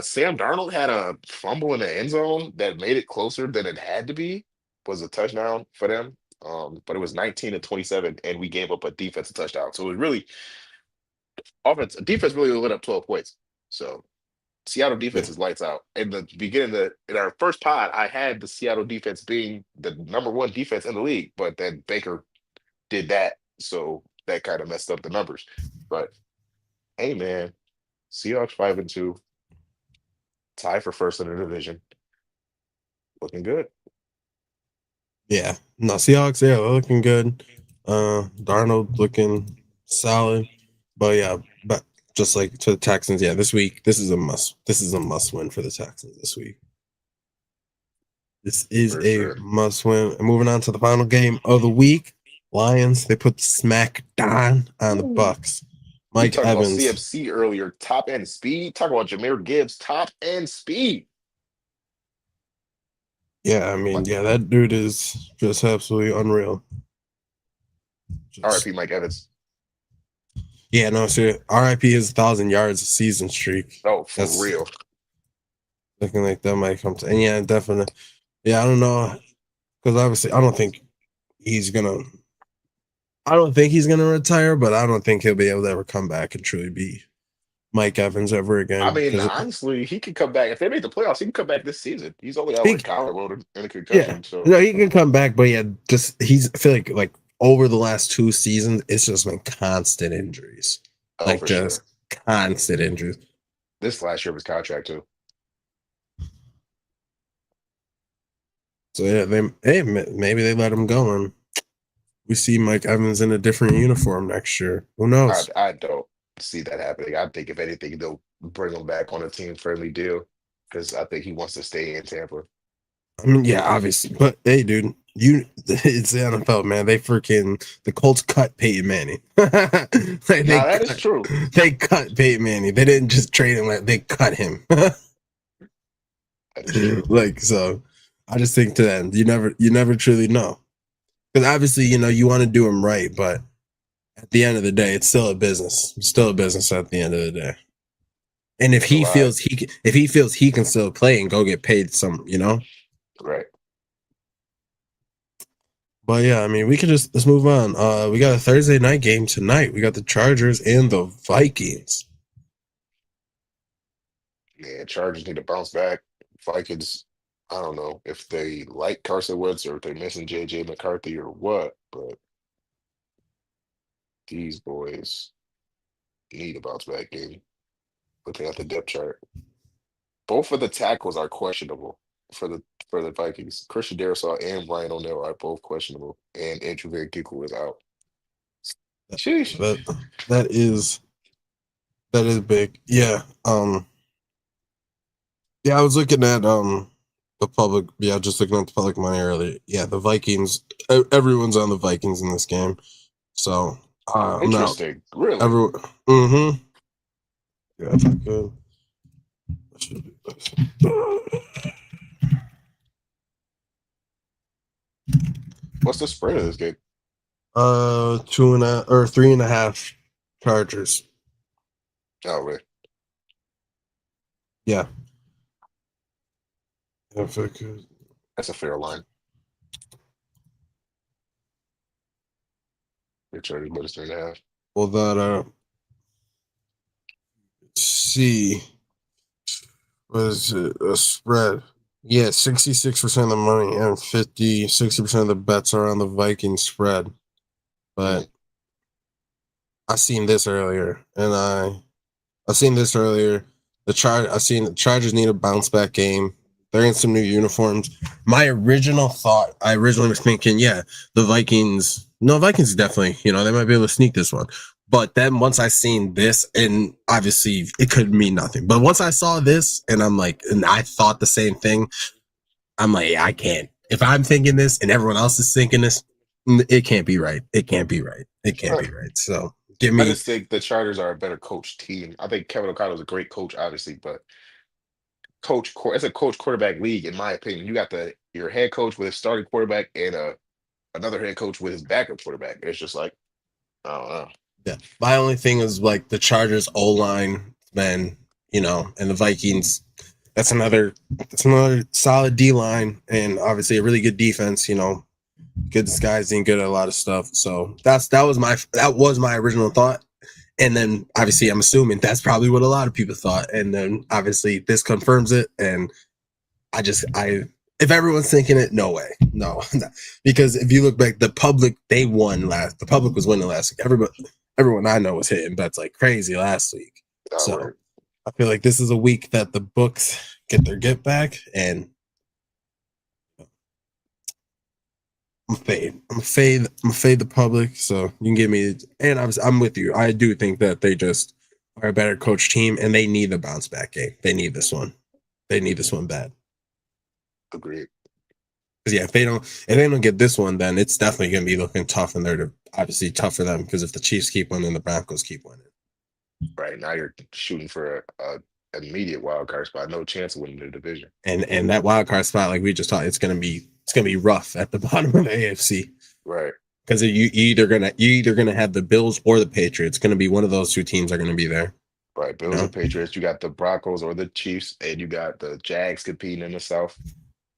Sam Darnold had a fumble in the end zone that made it closer than it had to be. Was a touchdown for them. But it was 19-27, and we gave up a defensive touchdown. So it was really defense really lit up 12 points. So Seattle Yeah. defense is lights out. In the beginning, in our first pod, I had the Seattle defense being the number one defense in the league, but then Baker did that, so that kind of messed up the numbers. But hey, man, Seahawks 5-2, tie for first in the division, looking good. Yeah. No, Seahawks, yeah, they're looking good. Darnold looking solid. But yeah, but just like to the Texans, yeah, this week, this is a must. This is a must win for the Texans this week. This is For a sure. must win. And moving on to the final game of the week. Lions, they put the smack down on the Ooh. Bucks. We Mike talked about Evans. CMC earlier, top end speed. Talk about Jameer Gibbs, top end speed. Yeah, I mean, yeah, that dude is just absolutely unreal. Just RIP Mike Evans. yeah, no, sir. RIP is 1,000 yards a season streak. Oh, for That's real. looking like that might come to. And yeah, definitely. Yeah, I don't know because obviously he's gonna. I don't think he's gonna retire, but I don't think he'll be able to ever come back and truly be Mike Evans ever I again. mean, Because honestly, he could come back. If they make the playoffs, he can come back this season. He's only out he, with collarbone and a yeah, concussion. So, no, he can come back, but yeah, just he's. I feel like over the last 2 seasons, it's just been constant injuries, oh, like for sure. just constant injuries. This last year of his contract, too. So yeah, maybe they let him go and we see Mike Evans in a different uniform next year. Who knows? I don't see that happening. I think, if anything, they'll bring him back on a team friendly deal because I think he wants to stay in Tampa. I mean, yeah, obviously, but hey, dude, it's the NFL, man. The Colts cut Peyton Manning. like Now, that is true. they cut Peyton Manning. They didn't just trade him; they cut him. That is true. like so, I just think to them, you never truly know because obviously, you want to do him right, but at the end of the day, it's still a business. It's still a business at the end of the day. And if That's a he lot. feels if he feels he can still play and go get paid some. Right. But yeah, I mean, we can let's move on. We got a Thursday night game tonight. We got the Chargers and the Vikings. Yeah, Chargers need to bounce back. Vikings, I don't know if they like Carson Wentz or if they're missing JJ McCarthy or what, but these boys need a bounce back game. Looking at the depth chart, both of the tackles are questionable for the Vikings. Christian Darrisaw and Ryan O'Neal are both questionable, and Andrew Van Ginkel is out. Sheesh. That that is that is big. Yeah. Yeah, I was looking at the public. Yeah, just looking at the public money earlier. Yeah, the Vikings. Everyone's on the Vikings in this game. So I'm not. Interesting. Really? Everyone. Mm-hmm. Yeah, if I could. I should do this. What's the spread of this game? 2.5 or 3.5 Chargers. Oh, really? Yeah. If I could. That's a fair line. Your Chargers minus 3.5. Well, that let's see. What is it? A spread. Yeah, 66% of the money and 60% of the bets are on the Vikings spread. But I seen this earlier, and I seen this earlier. I seen the Chargers need a bounce back game. They're in some new uniforms. My original thought, I originally was thinking, yeah, the Vikings. No, Vikings definitely, they might be able to sneak this one. But then once I seen this, and obviously it could mean nothing. But once I saw this, and I'm like, and I thought the same thing, I'm like, yeah, I can't. If I'm thinking this and everyone else is thinking this, it can't be right. It can't be right. It can't be right. So give I me just think the Chargers are a better coach team. I think Kevin O'Connell is a great coach, obviously, but it's a coach quarterback league, in my opinion. You got your head coach with his starting quarterback and another head coach with his backup quarterback. It's just like, I don't know. yeah. My only thing is like the Chargers O line, then and the Vikings. That's another solid D line, and obviously a really good defense. Good disguising, good at a lot of stuff. So that was my original thought. And then obviously I'm assuming that's probably what a lot of people thought. And then obviously this confirms it. And if everyone's thinking it, no way. No. Because if you look back, the public was winning last week. Everyone I know was hitting bets like crazy last week. So Right. I feel like this is a week that the books get their get back, and I'm fade the public. So you can give me, and I'm with you. I do think that they just are a better coach team, and they need the bounce back game. They need this one. They need this one bad. Agreed. Because yeah, if they don't get this one, then it's definitely going to be looking tough, and they're obviously tough for them because if the Chiefs keep winning, the Broncos keep winning. Right now, you're shooting for a immediate wild card spot. No chance of winning the division. And that wild card spot, like we just talked, it's gonna be rough at the bottom of the AFC. Right. Because you either gonna have the Bills or the Patriots. It's gonna be one of those two teams are gonna be there. Right. Bills and Patriots. You got the Broncos or the Chiefs, and you got the Jags competing in the South.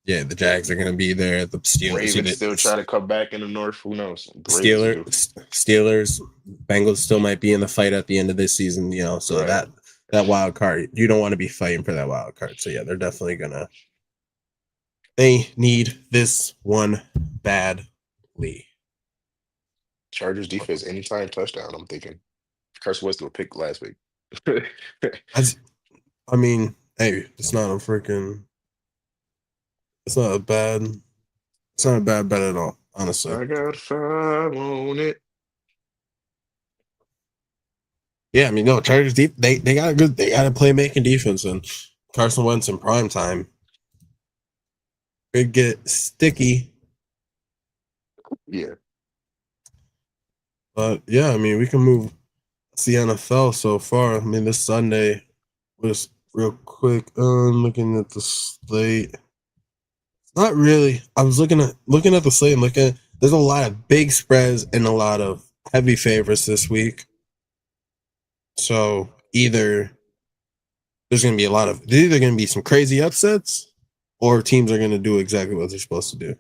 Yeah, the Jags are gonna be there. The Steelers Ravens still trying to come back in the North. Who knows? Steelers, Bengals still might be in the fight at the end of this season. So right. that wild card, you don't want to be fighting for that wild card. So yeah, they're definitely gonna. They need this one badly. Chargers defense anytime touchdown. I'm thinking Carson Wentz will pick last week. I mean, hey, it's not a bad bet at all, honestly. I got 5 on it. Yeah, I mean, no, Chargers deep. They got a playmaking defense, and Carson Wentz in prime time could get sticky. Yeah. But yeah, I mean, we can move the NFL so far. I mean, this Sunday was real quick. Looking at the slate. Not really. I was looking at the slate and there's a lot of big spreads and a lot of heavy favorites this week. So either there's going to be some crazy upsets or teams are going to do exactly what they're supposed to do.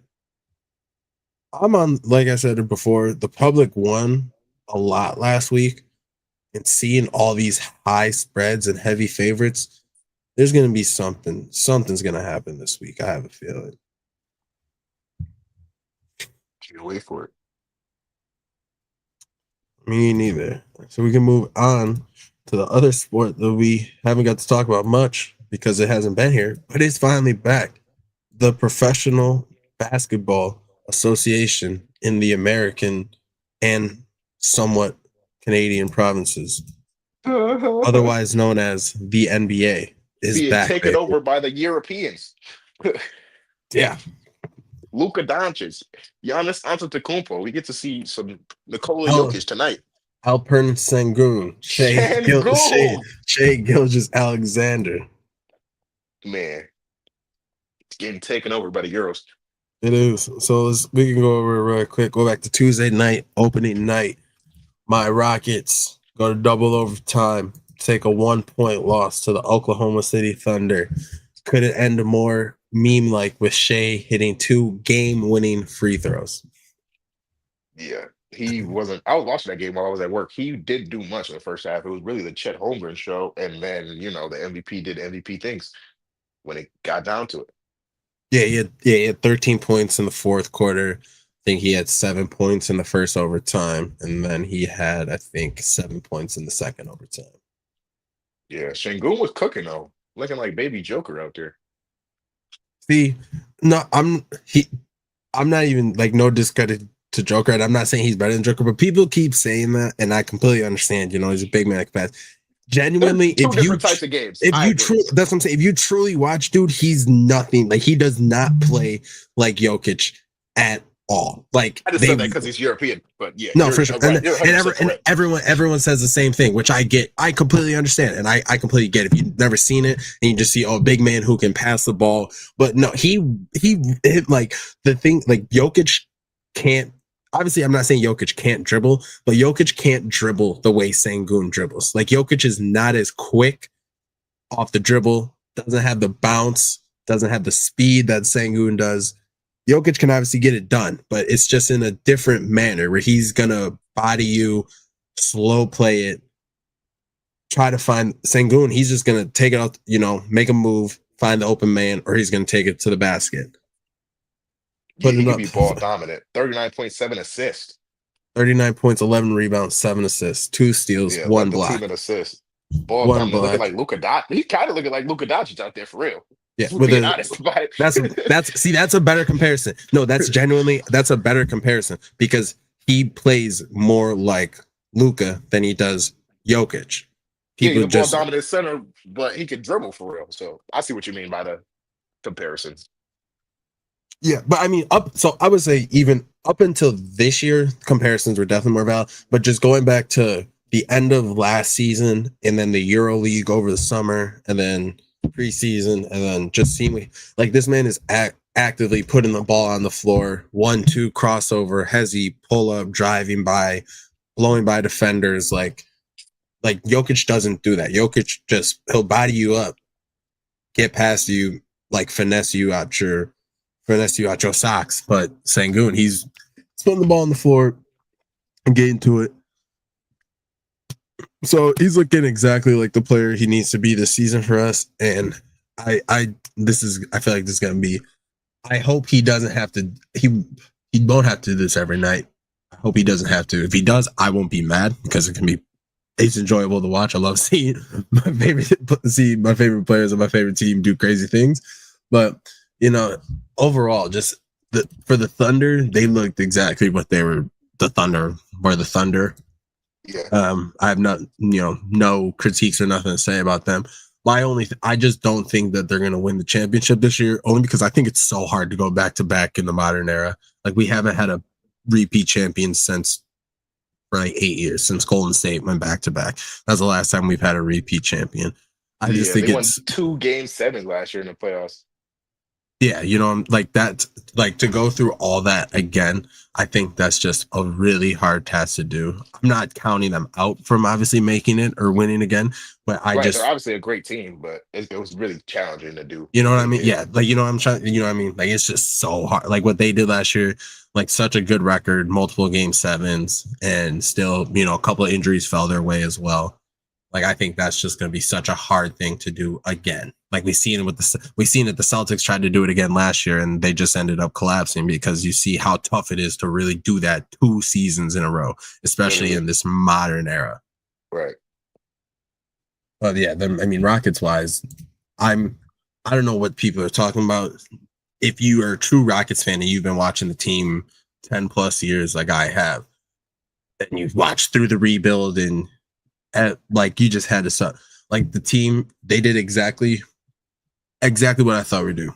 I'm on, like I said before, the public won a lot last week, and seeing all these high spreads and heavy favorites, there's going to be something's going to happen this week. I have a feeling. Can't wait for it. Me neither. So we can move on to the other sport that we haven't got to talk about much because it hasn't been here, but it's finally back. The Professional Basketball Association in the American and somewhat Canadian provinces, otherwise known as the NBA, is being back. taken over by the Europeans. Yeah. Luka Doncic, Giannis Antetokounmpo. We get to see some Nikola Jokic tonight. Alperen Sengun, Shai Gilgeous-Alexander. Man, it's getting taken over by the Euros. It is. So we can go over it real quick. Go back to Tuesday night, opening night. My Rockets go to double overtime, take a 1-point loss to the Oklahoma City Thunder. Couldn't end more meme-like with Shai hitting 2 game-winning free throws. Yeah, he wasn't. I was watching that game while I was at work. He didn't do much in the first half. It was really the Chet Holmgren show, and then the MVP did MVP things when it got down to it. Yeah, he had 13 points in the fourth quarter. I think he had 7 points in the first overtime, and then he had, I think, 7 points in the second overtime. Yeah, Sengun was cooking though, looking like baby Joker out there. See, no, I'm not even like no discredit to Joker. And I'm not saying he's better than Joker, but people keep saying that, and I completely understand. He's a big man like that. Genuinely, two different types of games. That's what I'm saying. If you truly watch, dude, he's nothing. Like he does not play like Jokic at all. Like I just said that because he's European, but yeah, no, for sure. Right, and everyone says the same thing, which I get. I completely understand, and I completely get it. If you've never seen it and you just see a big man who can pass the ball, but no, he like the thing like Jokic can't. Obviously, I'm not saying Jokic can't dribble, but Jokic can't dribble the way Sengun dribbles. Like Jokic is not as quick off the dribble, doesn't have the bounce, doesn't have the speed that Sengun does. Jokic can obviously get it done, but it's just in a different manner where he's going to body you, slow play it, try to find Sengun. He's just gonna take it out, make a move, find the open man, or he's gonna take it to the basket. Yeah, Put he it could up. be ball dominant. 39.7 assists. 39 points, 11 rebounds, 7 assists, 2 steals, Yeah, 1 led the team block. in assists. Ball 1 dominant, looking block. like Luka Doncic. He's kind of looking like Luka Doncic out there for real. Yeah, If we're with being a honest, but that's a better comparison. No, that's a better comparison because he plays more like Luka than he does Jokic. yeah, he's People a ball just dominant center, but he can dribble for real. So I see what you mean by the comparisons. Yeah, but I mean, I would say even up until this year, comparisons were definitely more valid. But just going back to the end of last season, and then the Euro League over the summer, and then preseason, and then just seeing like this man is actively putting the ball on the floor, 1-2 crossover, hezzy pull up, driving by, blowing by defenders. Like Jokic doesn't do that. Jokic just he'll body you up, get past you, like finesse you out your socks. But Sangoon, he's putting the ball on the floor and getting to it. So he's looking exactly like the player he needs to be this season for us. And I feel like this is gonna be. I hope he doesn't have to. He won't have to do this every night. I hope he doesn't have to. If he does, I won't be mad because it can be. It's enjoyable to watch. I love seeing my favorite players of my favorite team do crazy things. But overall, just for the Thunder, they looked exactly what they were. The Thunder were the Thunder. Yeah. I have no critiques or nothing to say about them. I just don't think that they're going to win the championship this year, only because I think it's so hard to go back to back in the modern era. Like we haven't had a repeat champion since for like 8 years, since Golden State went back to back. That's the last time we've had a repeat champion. I just Yeah, think they won it's 2 game 7 last year in the playoffs. yeah, like that, like to go through all that again. I think that's just a really hard task to do. I'm not counting them out from obviously making it or winning again, but I Right, they're just, obviously a great team, but it was really challenging to do you know what what I they mean? did. Yeah, like I'm trying, what I mean? Like it's just so hard. Like what they did last year, like such a good record, multiple game sevens, and still, a couple of injuries fell their way as well. Like I think that's just going to be such a hard thing to do again. Like we seen it the Celtics tried to do it again last year, and they just ended up collapsing because you see how tough it is to really do that 2 seasons in a row, especially Literally. in this modern era. Right. But yeah, Rockets wise, I don't know what people are talking about. If you are a true Rockets fan and you've been watching the team 10 plus years like I have, and you've watched through the rebuild and like you just had to start, like the team, they did exactly what I thought we'd do.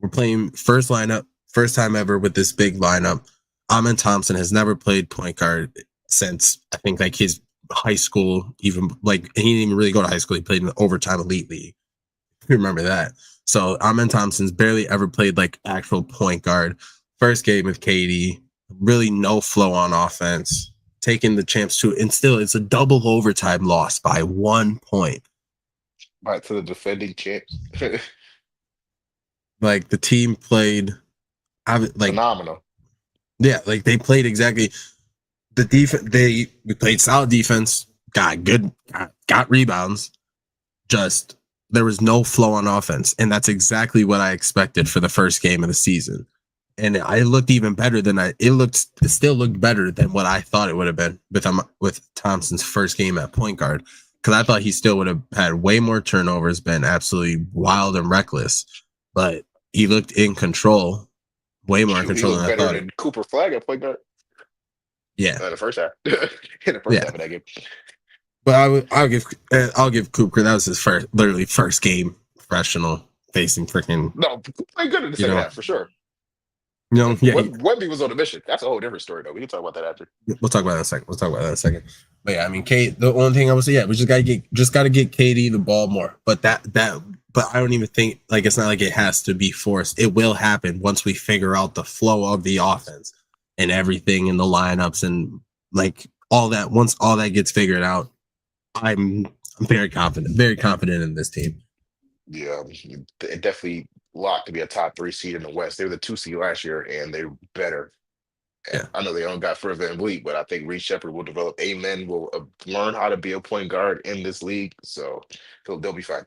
We're playing first lineup, first time ever with this big lineup. Amin Thompson has never played point guard since I think like his high school, even like he didn't even really go to high school. He played in the overtime elite league. You remember that. So Amin Thompson's barely ever played like actual point guard. First game with KD, really no flow on offense, taking the champs to, and still it's a double overtime loss by 1 point. Right to the defending champs. Like the team played, like Phenomenal. yeah, like they played exactly the defense. We played solid defense, got rebounds. Just there was no flow on offense, and that's exactly what I expected for the first game of the season. And I looked even better than it still looked better than what I thought it would have been with Thompson's first game at point guard, because I thought he still would have had way more turnovers, been absolutely wild and reckless, but he looked in control, way more in Shoot, he control looked than I better thought. than Cooper Flag at point guard Yeah, in the first half. In the first yeah. half of that game. But I'll give Cooper, that was his literally first game professional facing freaking, No, played good in the you second know half for sure. yeah. Wemby was on a mission. That's a whole different story, though. We can talk about that after. We'll talk about that in a second. But yeah, Kate. The only thing I would say, yeah, we just gotta get Katie the ball more. But but I don't even think like it's not like it has to be forced. It will happen once we figure out the flow of the offense and everything in the lineups and like all that. Once all that gets figured out, I'm very confident in this team. Yeah, it definitely locked to be a top 3 seed in the West. They were the 2 seed last year, and they're better. Yeah. I know they don't got Fred VanVleet, but I think Reed Shepard will develop. Amen will learn how to be a point guard in this league, so they'll be fine.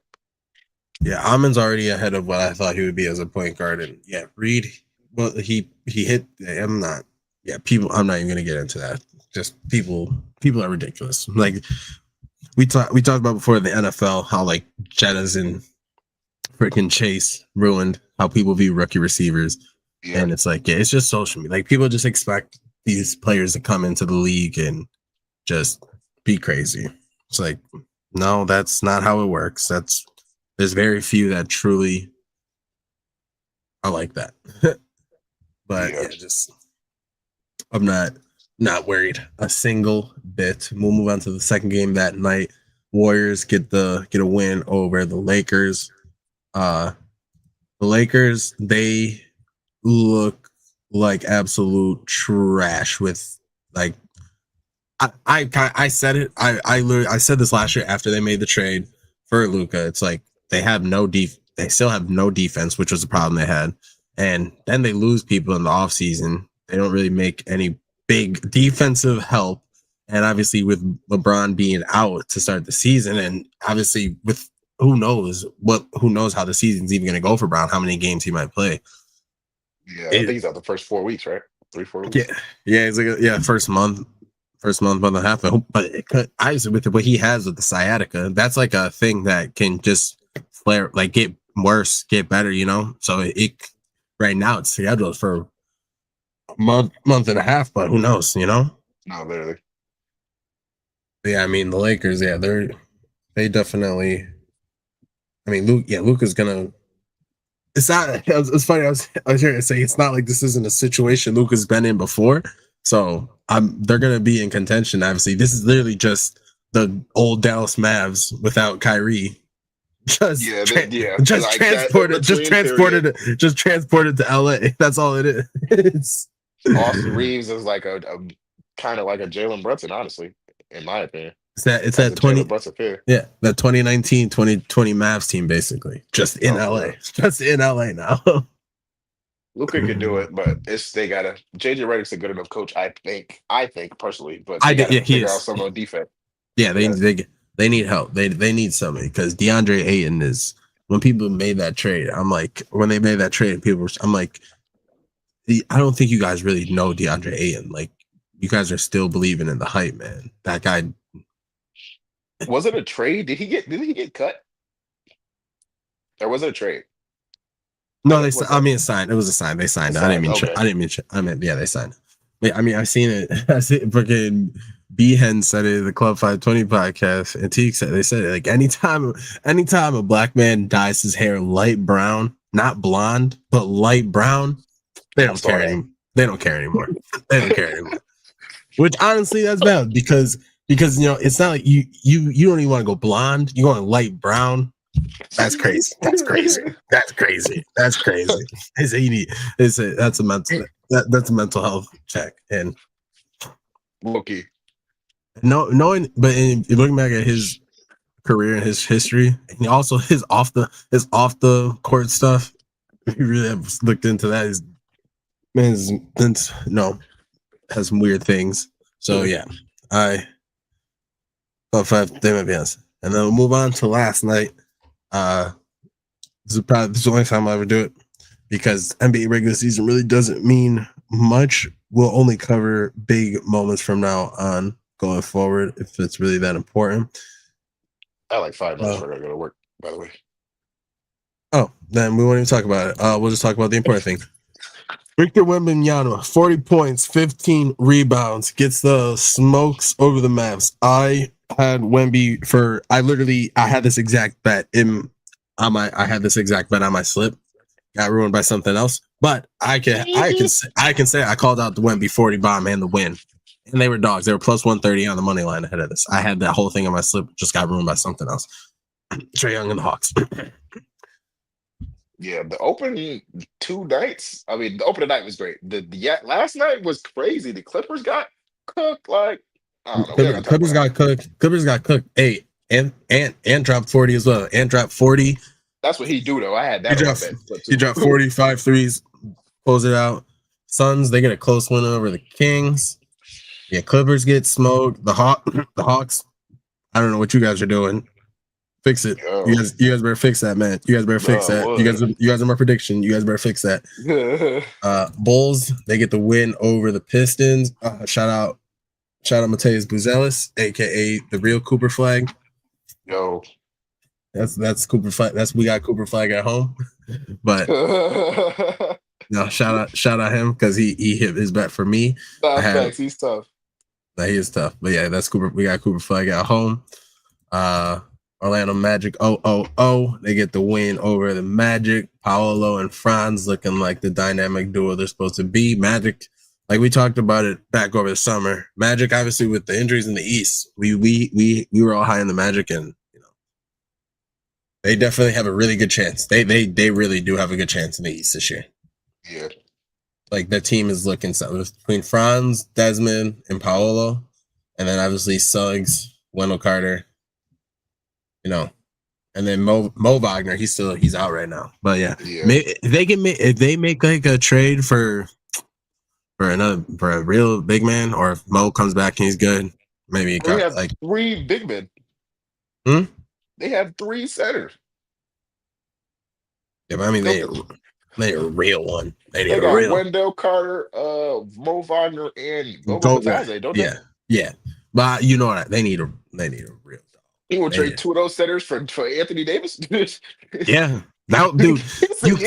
Yeah, Amon's already ahead of what I thought he would be as a point guard, and yeah, Reed. Well, he hit. I'm not. Yeah, people. I'm not even gonna get into that. Just people. People are ridiculous. Like we talked about before in the NFL how like Jettas and freaking Chase ruined how people view rookie receivers, Yeah, and it's like yeah, it's just social media. Like people just expect these players to come into the league and just be crazy. It's like no, that's not how it works. There's very few that truly are like that. But yeah, yeah, just I'm not worried a single bit. We'll move on to the second game that night. Warriors get a win over the Lakers. The Lakers, they look like absolute trash with like I said it. I said this last year after they made the trade for Luka. It's like they have no they still have no defense, which was the problem they had. And then they lose people in the offseason. They don't really make any big defensive help. And obviously with LeBron being out to start the season, and obviously with who knows how the season's even gonna go for Brown, how many games he might play. yeah. I think It, he's out the first 4 weeks, right? 3, 4 weeks. yeah, yeah, it's like first month and a half. But it could, obviously with what he has with the sciatica, that's like a thing that can just flare, like get worse, get better, you know. So it right now it's scheduled for a month and a half, but who knows, you know? No, literally. Yeah, I mean the Lakers, yeah, they definitely. I mean, Luka's gonna. It's not. It's funny. I was hearing to say it's not like this isn't a situation Luka's been in before. So they're gonna be in contention. Obviously, this is literally just the old Dallas Mavs without Kyrie. Just Yeah, yeah. just Like that in transported, between period. just transported to LA. That's all it is. Austin Reeves is like a kind of like a Jalen Brunson, honestly, in my opinion. It's That's that a Jalen 20 Brunson fair. yeah, that 2019-2020 Mavs team basically. Just in Oh, for LA. real. Just in LA now. Luka could do it, but they gotta. JJ Redick's a good enough coach, I think. I think personally, but I they did gotta yeah, he figure out is. something on defense. Yeah, Yeah, they need help. They need somebody because DeAndre Ayton is when people made that trade. I'm like when they made that trade, I'm like, I don't think you guys really know DeAndre Ayton. Like you guys are still believing in the hype, man. That guy. was it a trade? Did he get cut? Or was it a trade? I No, think was I that mean, signed. It was a sign. They signed. It. I didn't besides mean. okay. I didn't mean. I meant. Yeah, they signed. I mean, I've seen it. I see freaking Behan said it in the Club 520 podcast, and Teague said they said it like anytime a black man dyes his hair light brown, not blonde, but light brown, they I don't saw care that. anymore. They don't care anymore. They don't care anymore. Which honestly, that's bad because you know it's not like you don't even want to go blonde. You going light brown. That's crazy. That's crazy. That's crazy. That's crazy. It's 80. That's a that's a mental health check. And Loki. no knowing but looking back at his career and his history, and also his off the court stuff, if you really have looked into that, his man's no has some weird things. So yeah, I thought five they might be honest. And then we'll move on to last night. Uh this is the only time I'll ever do it because NBA regular season really doesn't mean much. We'll only cover big moments from now on going forward if it's really that important. I like 5 minutes Uh, for I gotta go to work, by the way. then we won't even talk about it. We'll just talk about the important things. Victor Wembanyama, 40 points, 15 rebounds, gets the smokes over the Mavs. I had Wemby I had this exact bet I had this exact bet on my slip. Got ruined by something else. But I can say I called out the Wemby 40 bomb and the win. And they were dogs. They were plus 130 on the money line ahead of this. I had that whole thing on my slip, just got ruined by something else. Trae Young and the Hawks. Yeah, the open 2 nights. I mean, the opening night was great. The last night was crazy. The Clippers got cooked. Like I don't know. We don't gotta talk Clippers about got cooked. Clippers got cooked. Hey, and dropped 40 as well. And dropped 40. that's what he do though. I had He that on my dropped bet slip he too. dropped 45 threes, close it out. Suns, they get a close win over the Kings. Yeah, Clippers get smoked. The Hawks. I don't know what you guys are doing. Fix it. Yo, You guys better fix that, man. You guys better fix no, that. You guys are my prediction. You guys better fix that. what? Bulls, they get the win over the Pistons. Shout out Mateus Buzelis, aka the real Cooper Flag. Yo. That's Cooper Flag. We got Cooper Flag at home. But no, shout out him because he hit his bet for me. Facts, he's tough. He is tough. But yeah, that's Cooper. We got Cooper Flag at home. Orlando Magic. They get the win over the Magic. Paolo and Franz looking like the dynamic duo they're supposed to be. Magic, like we talked about it back over the summer. Magic, obviously, with the injuries in the East, we were all high in the Magic, and they definitely have a really good chance. They really do have a good chance in the East this year. Yeah. Like their team is looking something between Franz, Desmond, and Paolo, and then obviously Suggs, Wendell Carter, and then Mo Wagner. He's out right now. But yeah. If they make like a trade for a real big man, or if Mo comes back and he's good, maybe they have like 3 big men. They have 3 centers. Yeah, but I mean they a real one. They got real Wendell Carter, Mo Wagner, and Gogo Batadze, don't they? Yeah. But you know what? They need a real dog. You will trade 2 of those centers for Anthony Davis? Yeah. Now, dude, you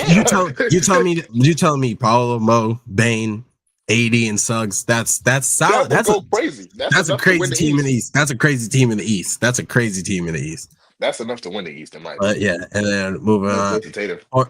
tell me Paolo, Mo, Bane, AD, and Suggs. That's solid. That's crazy. That's a crazy team in the East. That's a crazy team in the East. That's enough to win the East, in my opinion. Yeah, and then moving on.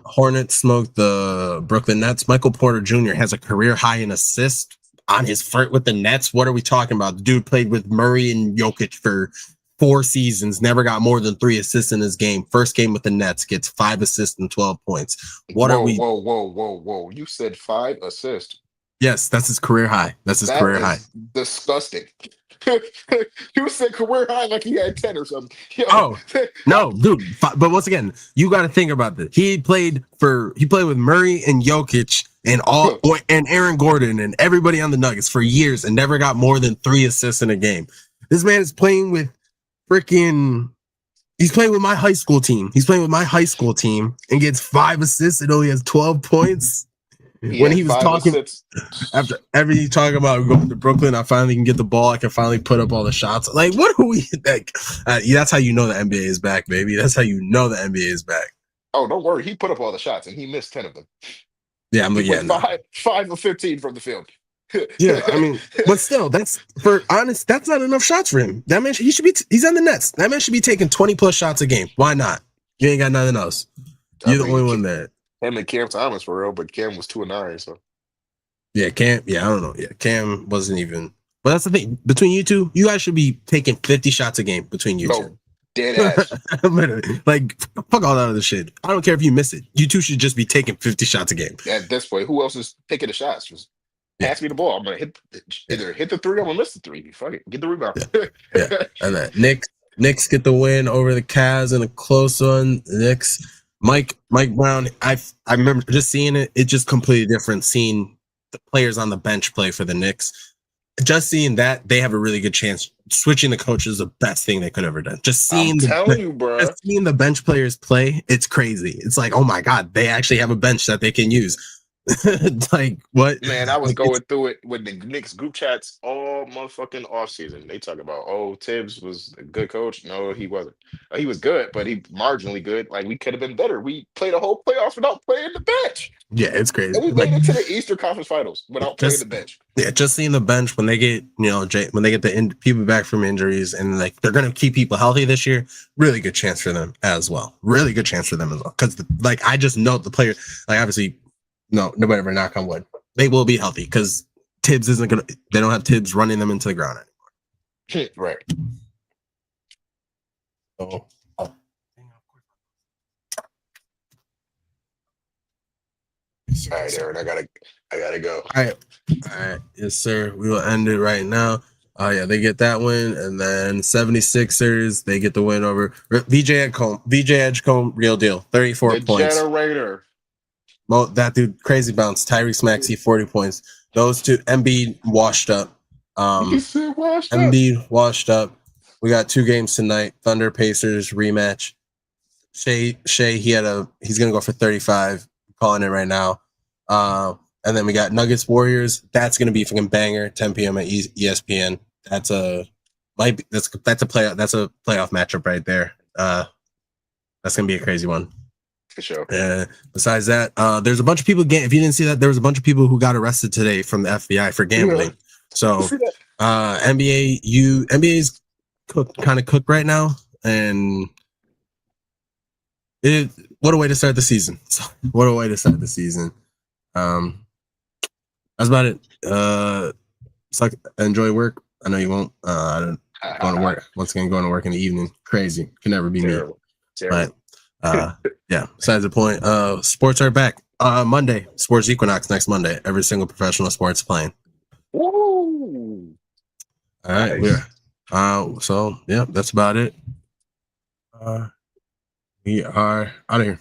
Hornets smoked the Brooklyn Nets. Michael Porter Jr. has a career high in assists on his flirt with the Nets. What are we talking about? The dude played with Murray and Jokic for 4 seasons, never got more than 3 assists in his game. First game with the Nets, gets 5 assists and 12 points. Whoa. You said 5 assists. Yes, that's his career high. High. Disgusting. You said career high like he had 10 or something. No, dude. But once again, you got to think about this. He played with Murray and Jokic and Aaron Gordon and everybody on the Nuggets for years and never got more than 3 assists in a game. This man is playing with he's playing with my high school team. And gets 5 assists and only has 12 points. When he was talking about going to Brooklyn, I finally can get the ball. I can finally put up all the shots. Like, what are we like? That's how you know the NBA is back, baby. That's how you know the NBA is back. Oh, don't worry. He put up all the shots and he missed 10 of them. Yeah, I'm like, yeah, 5 of 15 from the field. Yeah, I mean, but still, that's not enough shots for him. That man, he's on the Nets. That man should be taking 20 plus shots a game. Why not? You ain't got nothing else. You're the only one there. Him and Cam Thomas for real, but Cam was 2-9. So yeah, Cam. Yeah, I don't know. Yeah, Cam wasn't even. But that's the thing. Between you two, you guys should be taking 50 shots a game between you two. Dead ass. Like, fuck all that other shit. I don't care if you miss it. You two should just be taking 50 shots a game. At this point, who else is taking the shots? Just pass me the ball. I'm gonna either hit the 3. I'm gonna miss the 3. Fuck it, get the rebound. Yeah. And then Knicks get the win over the Cavs in a close one. Knicks. Mike Brown, I remember just seeing it. It's just completely different seeing the players on the bench play for the Knicks. Just seeing that, they have a really good chance. Switching the coach is the best thing they could have ever done. Just seeing seeing the bench players play, it's crazy. It's like, oh my God, they actually have a bench that they can use. Like, what? Man, I was going through it with the Knicks group chats all motherfucking offseason. They talk about, Tibbs was a good coach. No, he wasn't. He was good, but he marginally good. Like, we could have been better. We played a whole playoffs without playing the bench. Yeah, it's crazy. And we made it to the Eastern Conference Finals without playing the bench. Yeah, just seeing the bench when they get, when they get the people back from injuries and like they're gonna keep people healthy this year. Really good chance for them as well. Because like I just know the player. Like obviously. No, nobody ever knock on wood. They will be healthy because Tibbs isn't gonna. They don't have Tibbs running them into the ground anymore. Right. So, all right, Aaron. I gotta go. All right. Yes, sir. We will end it right now. Oh yeah, they get that win, and then 76ers, they get the win over VJ Edgecombe, real deal, 34 points. Generator. That dude, crazy bounce. Tyrese Maxey, 40 points. Those two, Embiid washed up. He said washed up. Embiid washed up. We got 2 games tonight. Thunder Pacers rematch. Shea, he's gonna go for 35. I'm calling it right now. And then we got Nuggets Warriors. That's gonna be a fucking banger. 10 p.m. at ESPN. That's a playoff matchup right there. That's gonna be a crazy one. For sure. Besides that, there's a bunch of people if you didn't see that, there was a bunch of people who got arrested today from the FBI for gambling. Yeah. So NBA's kind of cooked right now, and what a way to start the season. That's about it. It's like enjoy work. I know you won't. Going to work once again. Going to work in the evening. Crazy. Can never be me. But yeah. Besides the point. Sports are back. Monday. Sports Equinox next Monday. Every single professional sports playing. Woo! All right. Nice. So yeah, that's about it. We are out of here.